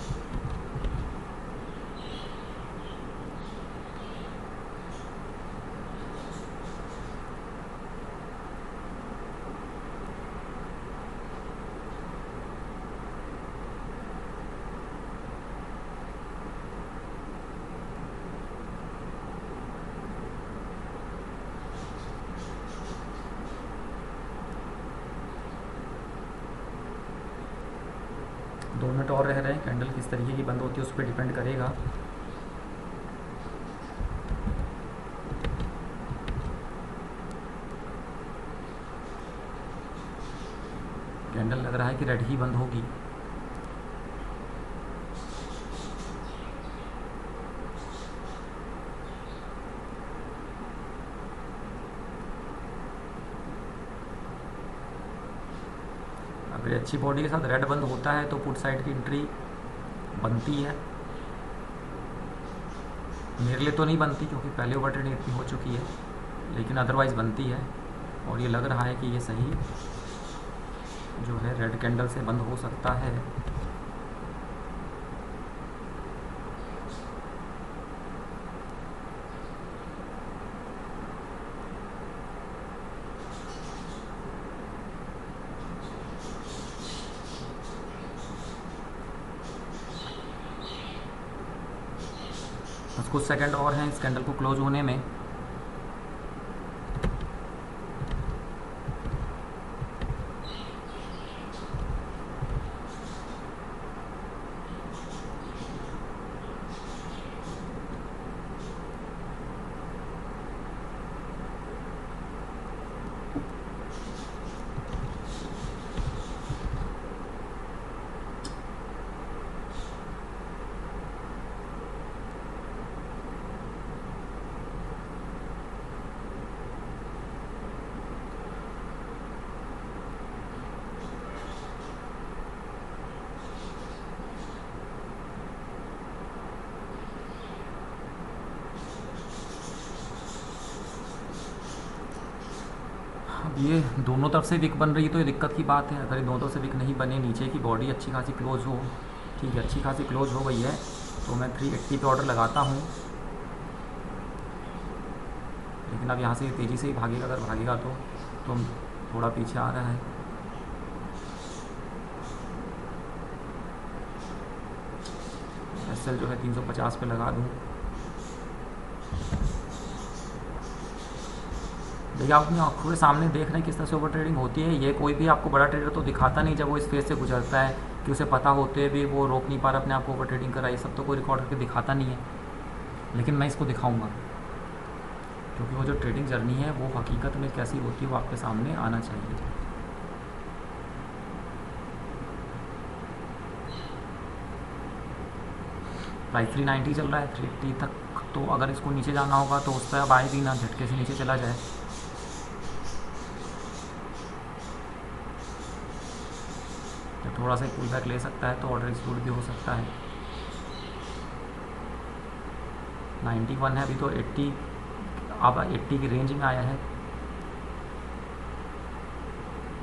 दो मिनट और रह रहे हैं। कैंडल किस तरीके की बंद होती है उस पर डिपेंड करेगा। कैंडल लग रहा है कि रेड ही बंद होगी। अगर अच्छी बॉडी के साथ रेड बंद होता है तो पुट साइड की एंट्री बनती है। मेरे लिए तो नहीं बनती क्योंकि पहले ओवर ट्रेडिंग इतनी हो चुकी है, लेकिन अदरवाइज़ बनती है। और ये लग रहा है कि ये सही जो है रेड कैंडल से बंद हो सकता है। बस कुछ सेकंड और हैं इस कैंडल को क्लोज होने में। अब ये दोनों तरफ से विक बन रही है तो ये दिक्कत की बात है। अगर ये दोनों तरफ से विक नहीं बने, नीचे की बॉडी अच्छी खासी क्लोज हो, ठीक है अच्छी खासी क्लोज हो गई है, तो मैं 380 पे ऑर्डर लगाता हूँ। लेकिन अब यहाँ से तेज़ी से ही भागेगा, अगर भागेगा तो थोड़ा पीछे आ रहा है। एसएल जो है 350 पे लगा दूँ। देखिए आप अपनी आँखों के सामने देख रहे हैं किस तरह से ओवर ट्रेडिंग होती है। ये कोई भी आपको बड़ा ट्रेडर तो दिखाता नहीं जब वो इस फेज से गुजरता है कि उसे पता होते हुए भी वो रोक नहीं पा रहा अपने आप को ओवर ट्रेडिंग करा। ये सब तो कोई रिकॉर्ड करके दिखाता नहीं है, लेकिन मैं इसको दिखाऊंगा क्योंकि वो जो ट्रेडिंग जर्नी है वो हकीकत में कैसी होती है वो आपके सामने आना चाहिए। प्राइस 390 चल रहा है, 380 तक। तो अगर इसको नीचे जाना होगा तो उस पर अब आए भी ना, झटके से नीचे चला जाए। तो थोड़ा सा पुल बैक ले सकता है तो ऑर्डर एक्सक्लूड भी हो सकता है। 91 है अभी तो 80, अब 80 की रेंज में आया है।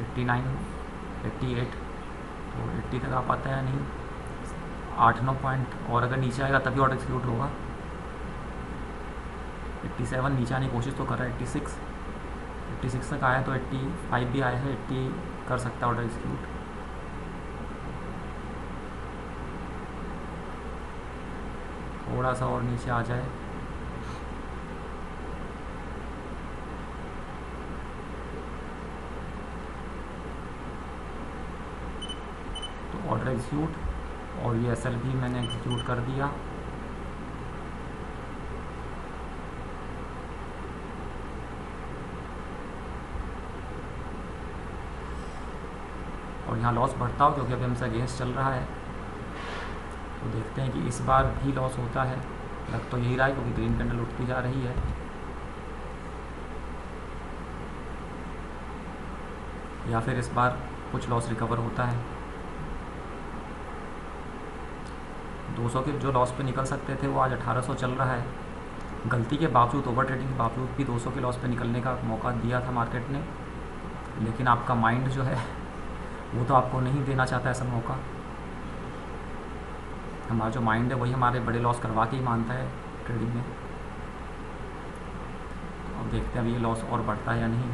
89, 88, तो 80 तक आ पाता है या नहीं। 8-9 पॉइंट और अगर नीचे आएगा तभी ऑर्डर एक्सक्लूड होगा। 87 नीचे आने की कोशिश तो कर रहा है। 86 तक आया तो 85 भी आया है, 80 कर सकता है ऑर्डर एक्सक्लूड। थोड़ा सा और नीचे आ जाए तो ऑर्डर एग्जीक्यूट, और ये एसएल भी मैंने एग्जीक्यूट कर दिया। और यहाँ लॉस बढ़ता हो क्योंकि अभी हमसे अगेंस्ट चल रहा है, तो देखते हैं कि इस बार भी लॉस होता है। लग तो यही रहा है क्योंकि ग्रीन कैंडल उठती जा रही है। या फिर इस बार कुछ लॉस रिकवर होता है। 200 के जो लॉस पे निकल सकते थे वो आज 1800 चल रहा है। गलती के बावजूद, ओवर ट्रेडिंग के बावजूद भी 200 के लॉस पे निकलने का मौका दिया था मार्केट ने, लेकिन आपका माइंड जो है वो तो आपको नहीं देना चाहता ऐसा मौका। हमारा जो माइंड है वही हमारे बड़े लॉस करवा के ही मानता है ट्रेडिंग में। तो अब देखते हैं अभी ये लॉस और बढ़ता है या नहीं।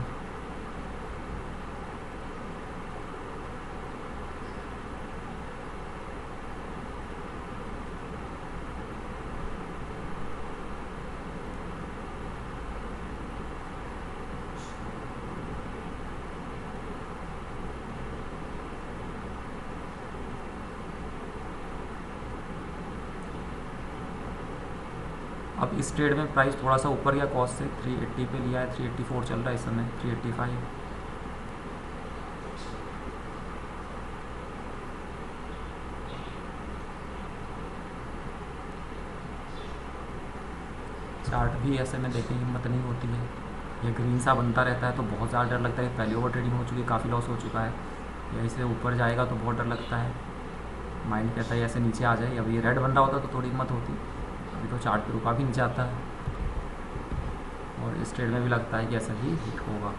अब इस ट्रेड में प्राइस थोड़ा सा ऊपर गया कॉस्ट से, 380 पे लिया है। 384 चल रहा है इस समय, 385। चार्ट भी ऐसे में देखने की हिम्मत नहीं होती है। ये ग्रीन सा बनता रहता है तो बहुत ज़्यादा डर लगता है। पहले ओवर ट्रेडिंग हो चुकी है, काफ़ी लॉस हो चुका है। या इससे ऊपर जाएगा तो बहुत डर लगता है। माइंड कहता है ऐसे नीचे आ जाए। अब ये रेड बन रहा होता तो थोड़ी हिम्मत होती, अभी तो चार्ट पे रुका भी नहीं जाता है, और इस ट्रेड में भी लगता है कि ऐसा ही हिट होगा।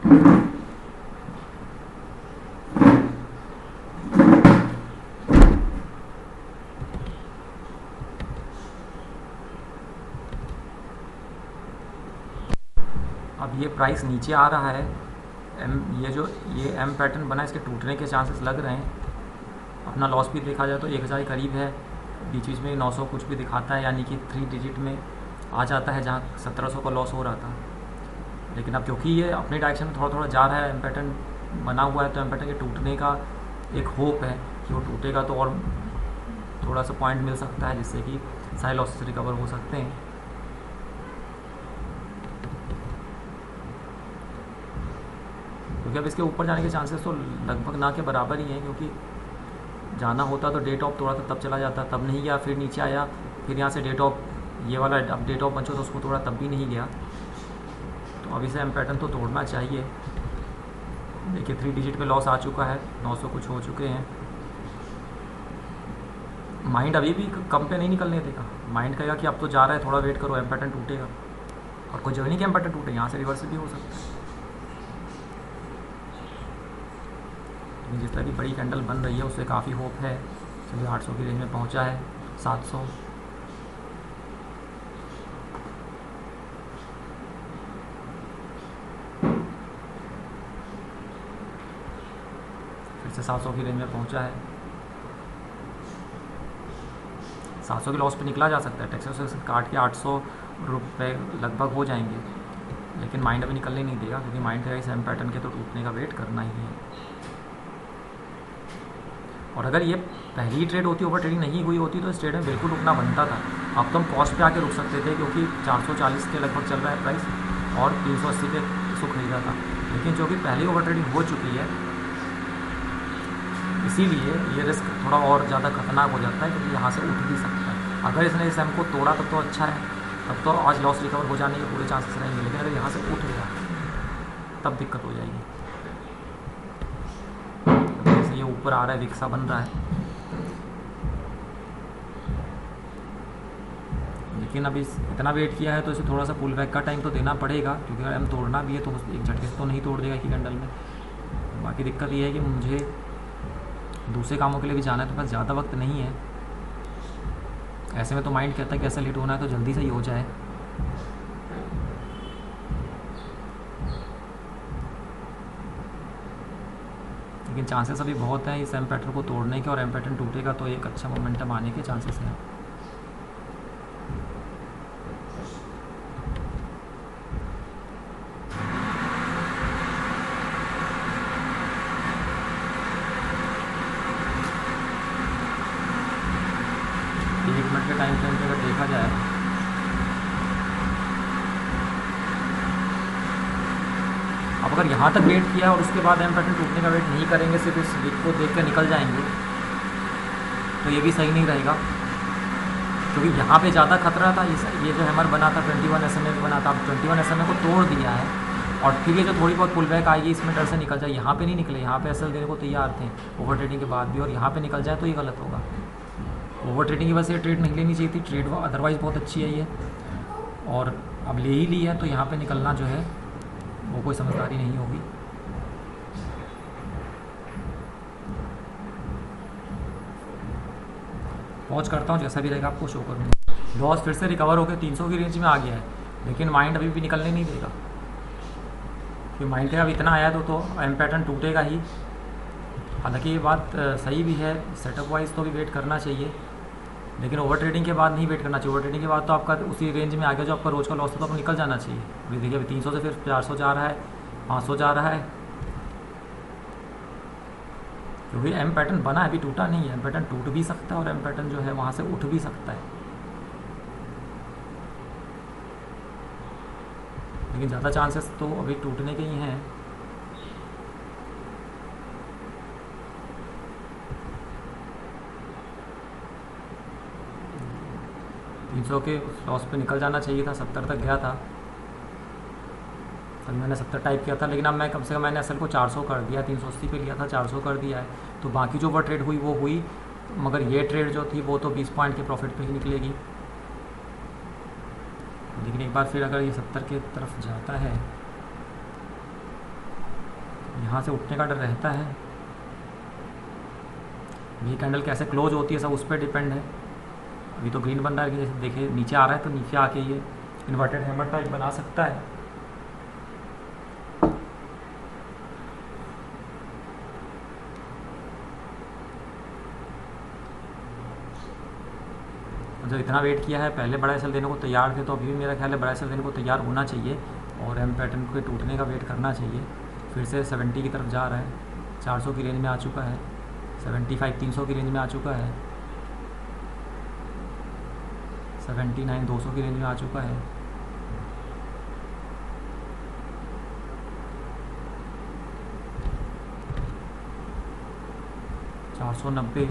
अब ये प्राइस नीचे आ रहा है, ये एम पैटर्न बना, इसके टूटने के चांसेस लग रहे हैं। अपना लॉस भी देखा जाए तो 1000 के करीब है, बीच बीच में 900 कुछ भी दिखाता है, यानी कि 3 डिजिट में आ जाता है जहाँ 1700 का लॉस हो रहा था। लेकिन अब क्योंकि ये अपने डायरेक्शन में थोड़ा थोड़ा जा रहा है, एम पैटर्न बना हुआ है, तो एम पैटर्न के टूटने का एक होप है कि वो टूटेगा तो और थोड़ा सा पॉइंट मिल सकता है जिससे कि सारे लॉसेस रिकवर हो सकते हैं। क्योंकि अब इसके ऊपर जाने के चांसेस तो लगभग ना के बराबर ही हैं, क्योंकि जाना होता तो डेट ऑफ तोड़ा था तब चला जाता, तब नहीं गया, फिर नीचे आया, फिर यहाँ से डेट ऑफ ये वाला अब डेट ऑफ बचो तो उसको तोड़ा तब भी नहीं गया। तो अब इसे एम पैटर्न तो तोड़ना चाहिए। देखिए 3 डिजिट पे लॉस आ चुका है, 900 कुछ हो चुके हैं। माइंड अभी भी कम पे नहीं निकलने देगा, माइंड कहेगा कि अब तो जा रहा है, थोड़ा वेट करो, एम पैटर्न टूटेगा। और कोई जगह नहीं कि एम पैटर्न टूटे, यहाँ से रिवर्स भी हो सकता है। जिस तरह की बड़ी कैंडल बन रही है उससे काफ़ी होप है। चलिए 800 की रेंज में पहुंचा है, 700, फिर से 700 की रेंज में पहुंचा है। 700 के लॉस पे निकला जा सकता है, टैक्सेस से काट के 800 रुपये लगभग हो जाएंगे, लेकिन माइंड अभी निकलने नहीं देगा, क्योंकि माइंड का इस एम पैटर्न के तो टूटने का वेट करना ही है। और अगर ये पहली ट्रेड होती, ओवर ट्रेडिंग नहीं हुई होती, तो इस ट्रेड में बिल्कुल रुकना बनता था। अब तो हम कॉस्ट पे आके रुक सकते थे, क्योंकि 440 के लगभग चल रहा है प्राइस और 380 पे इसको खरीदा था। लेकिन जो कि पहली ओवर ट्रेडिंग हो चुकी है, इसीलिए ये रिस्क थोड़ा और ज़्यादा खतरनाक हो जाता है, क्योंकि यहाँ से उठ भी सकता है। अगर इसने इस एम को तोड़ा तब तो अच्छा है, तब तो आज लॉस रिकवर हो जाने के पूरे चांसेस रहेंगे। लेकिन अगर यहाँ से उठ गया तब दिक्कत हो जाएगी। जैसे ये ऊपर आ रहा है, विक्सा बन रहा है, लेकिन अभी इतना वेट किया है तो इसे थोड़ा सा पुल बैक का टाइम तो देना पड़ेगा, क्योंकि अगर एम तोड़ना भी है तो एक झटके से तो नहीं तोड़ देगा एक ही कैंडल में। बाकी दिक्कत ये है कि मुझे दूसरे कामों के लिए भी जाना है, तो बस ज़्यादा वक्त नहीं है। ऐसे में तो माइंड कहता है कि ऐसा लेट होना है तो जल्दी से ही हो जाए। लेकिन चांसेस अभी बहुत हैं इस एम पैटर्न को तोड़ने के, और एम पैटर्न टूटेगा तो एक अच्छा मोमेंटम आने के चांसेस हैं। टाइम फ्रेम पे अगर देखा जाए अब अगर यहाँ तक वेट किया और उसके बाद एम पैटर्न टूटने का वेट नहीं करेंगे, सिर्फ इस विक को देख कर निकल जाएंगे, तो ये भी सही नहीं रहेगा। क्योंकि यहाँ पे ज़्यादा खतरा था। ये जो हैमर बना था 21 SMA पे बना था, अब 21 SMA को तोड़ दिया है, और फिर ये जो थोड़ी बहुत पुल बैक आएगी इसमें डर से निकल जाए। यहाँ पे नहीं निकले, यहाँ पे एसएल देने को तैयार थे ओवर ट्रेडिंग के बाद भी, और यहाँ पे निकल जाए तो ये गलत होगा। ओवर ट्रेडिंग की वजह से ट्रेड नहीं लेनी चाहिए थी, ट्रेड अदरवाइज़ बहुत अच्छी है ये, और अब ले ही ली है तो यहाँ पे निकलना जो है वो कोई समझदारी नहीं होगी। पॉज करता हूँ, जैसा भी रहेगा आपको शो करूँगा। लॉस फिर से रिकवर होकर 300 की रेंज में आ गया है, लेकिन माइंड अभी भी निकलने नहीं देगा, क्योंकि माइंड का अब इतना आया तो एम पैटर्न टूटेगा ही। हालांकि ये बात सही भी है, सेटअप वाइज तो भी वेट करना चाहिए, लेकिन ओवर ट्रेडिंग के बाद नहीं वेट करना चाहिए। ओवर ट्रेडिंग के बाद तो आपका उसी रेंज में आ गया जो आपका रोज़ का लॉस था, तो आपको निकल जाना चाहिए। अभी देखिए, अभी 300 से फिर 400 जा रहा है, 500 जा रहा है, क्योंकि एम पैटर्न बना है, अभी टूटा नहीं है। एम पैटर्न टूट भी सकता है और एम पैटर्न जो है वहाँ से उठ भी सकता है, लेकिन ज़्यादा चांसेस तो अभी टूटने के ही हैं। सौ के लॉस पे निकल जाना चाहिए था, 70 तक गया था, तब मैंने 70 टाइप किया था, लेकिन अब मैं कम से कम मैंने असल को 400 कर दिया, 380 पे लिया था, 400 कर दिया है। तो बाकी जो ओवर ट्रेड हुई वो हुई, मगर ये ट्रेड जो थी वो तो 20 पॉइंट के प्रॉफिट पे ही निकलेगी। लेकिन एक बार फिर अगर ये 70 के तरफ जाता है यहाँ से उठने का डर रहता है। ये कैंडल कैसे क्लोज होती है सब उस पर डिपेंड है। अभी तो ग्रीन बन रहा है कि जैसे देखिए नीचे आ रहा है तो नीचे आके ये इन्वर्टेड हैमर टाइप बना सकता है। जब इतना वेट किया है, पहले बड़ा एसएल देने को तैयार थे, तो अभी भी मेरा ख्याल है बड़ा एसएल देने को तैयार होना चाहिए और एम पैटर्न के टूटने का वेट करना चाहिए। फिर से 70 की तरफ जा रहा है, 400 की रेंज में आ चुका है, 75 300 की रेंज में आ चुका है, 79 200 की रेंज में आ चुका है। $490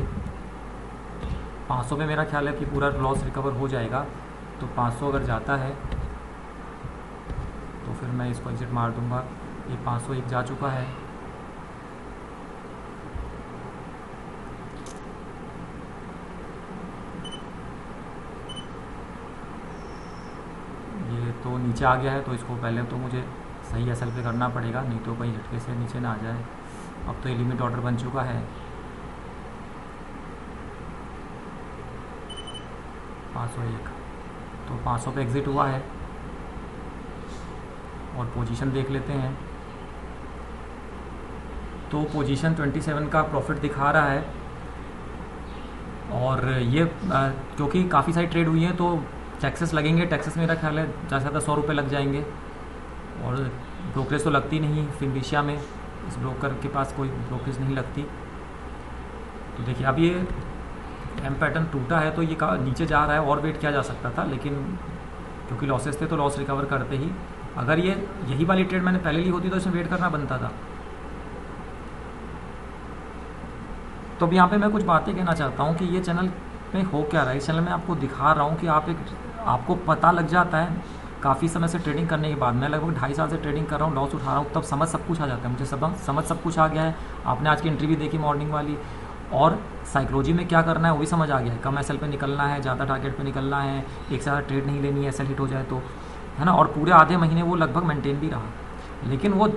500 पे मेरा ख्याल है कि पूरा लॉस रिकवर हो जाएगा। तो 500 अगर जाता है तो फिर मैं इसको एग्जिट मार दूंगा। ये 501 जा चुका है। ये तो नीचे आ गया है, तो इसको पहले तो मुझे सही एसएल पे करना पड़ेगा, नहीं तो कहीं झटके से नीचे ना आ जाए। अब तो ये लिमिट ऑर्डर बन चुका है। 501 तो 500 पे एग्ज़िट हुआ है और पोजीशन देख लेते हैं। तो पोजीशन 27 का प्रॉफिट दिखा रहा है और ये क्योंकि काफ़ी सारी ट्रेड हुई है तो टैक्सेस लगेंगे। टैक्सेस मेरा ख्याल है ज़्यादा से ज़्यादा 100 रुपये लग जाएंगे और ब्रोकरेज तो लगती नहीं फिनविशिया में, इस ब्रोकर के पास कोई ब्रोकरेज नहीं लगती। तो देखिए अब ये एम पैटर्न टूटा है तो ये नीचे जा रहा है और वेट किया जा सकता था, लेकिन क्योंकि लॉसेस थे तो लॉस रिकवर करते ही। अगर ये यही वाली ट्रेड मैंने पहले ली होती तो इसमें वेट करना बनता था। तो अब यहाँ पे मैं कुछ बातें कहना चाहता हूँ कि ये चैनल में हो क्या रहा है। इस चैनल में आपको दिखा रहा हूँ कि आपको पता लग जाता है काफ़ी समय से ट्रेडिंग करने के बाद। मैं लगभग 2.5 साल से ट्रेडिंग कर रहा हूँ, लॉस उठा रहा हूँ, तब समझ सब कुछ आ जाता है मुझे। समझ सब कुछ आ गया है। आपने आज की एंट्री भी देखी मॉर्निंग वाली, और साइकोलॉजी में क्या करना है वो भी समझ आ गया है। कम एसएल पे निकलना है, ज़्यादा टारगेट पे निकलना है, एक से ज़्यादा ट्रेड नहीं लेनी है एसएल हिट हो जाए तो, है ना। और पूरे आधे महीने वो लगभग मेंटेन भी रहा। लेकिन वो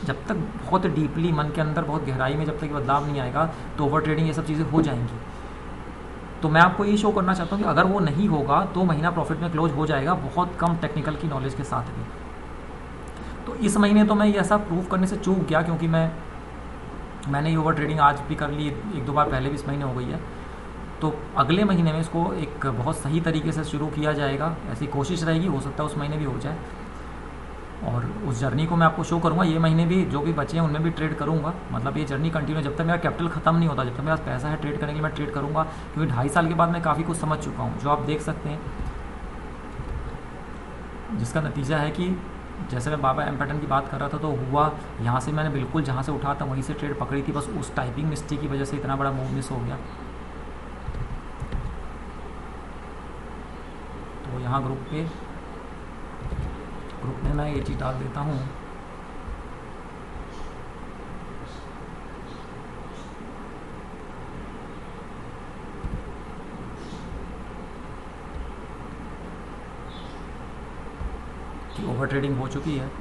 जब तक बहुत डीपली मन के अंदर बहुत गहराई में जब तक बदलाव नहीं आएगा तो ओवर ट्रेडिंग ये सब चीज़ें हो जाएंगी। तो मैं आपको ये शो करना चाहता हूँ कि अगर वो नहीं होगा तो महीना प्रॉफिट में क्लोज हो जाएगा, बहुत कम टेक्निकल की नॉलेज के साथ भी। तो इस महीने तो मैं ये ऐसा प्रूव करने से चूक गया, क्योंकि मैंने ये ओवर ट्रेडिंग आज भी कर ली 1-2 बार पहले भी इस महीने हो गई है। तो अगले महीने में इसको एक बहुत सही तरीके से शुरू किया जाएगा, ऐसी कोशिश रहेगी। हो सकता है उस महीने भी हो जाए और उस जर्नी को मैं आपको शो करूँगा। ये महीने भी जो भी बचे हैं उनमें भी ट्रेड करूँगा। मतलब ये जर्नी कंटिन्यू, जब तक मेरा कैपिटल ख़त्म नहीं होता, जब तक मेरा पैसा है ट्रेड करने के लिए मैं ट्रेड करूँगा। क्योंकि 2.5 साल के बाद मैं काफ़ी कुछ समझ चुका हूँ, जो आप देख सकते हैं, जिसका नतीजा है कि जैसे मैं बाबा एम पैटर्न की बात कर रहा था तो हुआ यहाँ से मैंने बिल्कुल जहाँ से उठा था वहीं से ट्रेड पकड़ी थी, बस उस टाइपिंग मिस्टेक की वजह से इतना बड़ा मूव मिस हो गया। तो यहाँ ग्रुप में मैं ये चीज़ डाल देता हूँ। कि ओवर ट्रेडिंग हो चुकी है।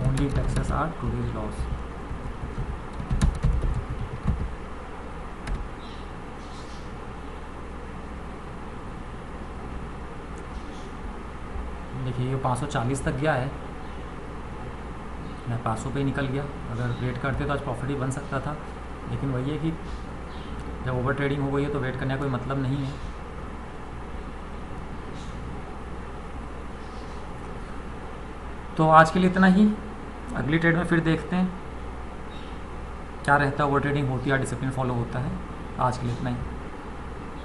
Only taxes are today's loss. देखिए ये 540 तक गया है, मैं 500 पे ही निकल गया। अगर वेट करते तो आज प्रॉफिट ही बन सकता था, लेकिन वही है कि जब ओवर ट्रेडिंग हो गई है तो वेट करने का कोई मतलब नहीं है। तो आज के लिए इतना ही। अगली ट्रेड में फिर देखते हैं क्या रहता है, ओवर ट्रेडिंग होती है या डिसिप्लिन फॉलो होता है। आज के लिए इतना ही।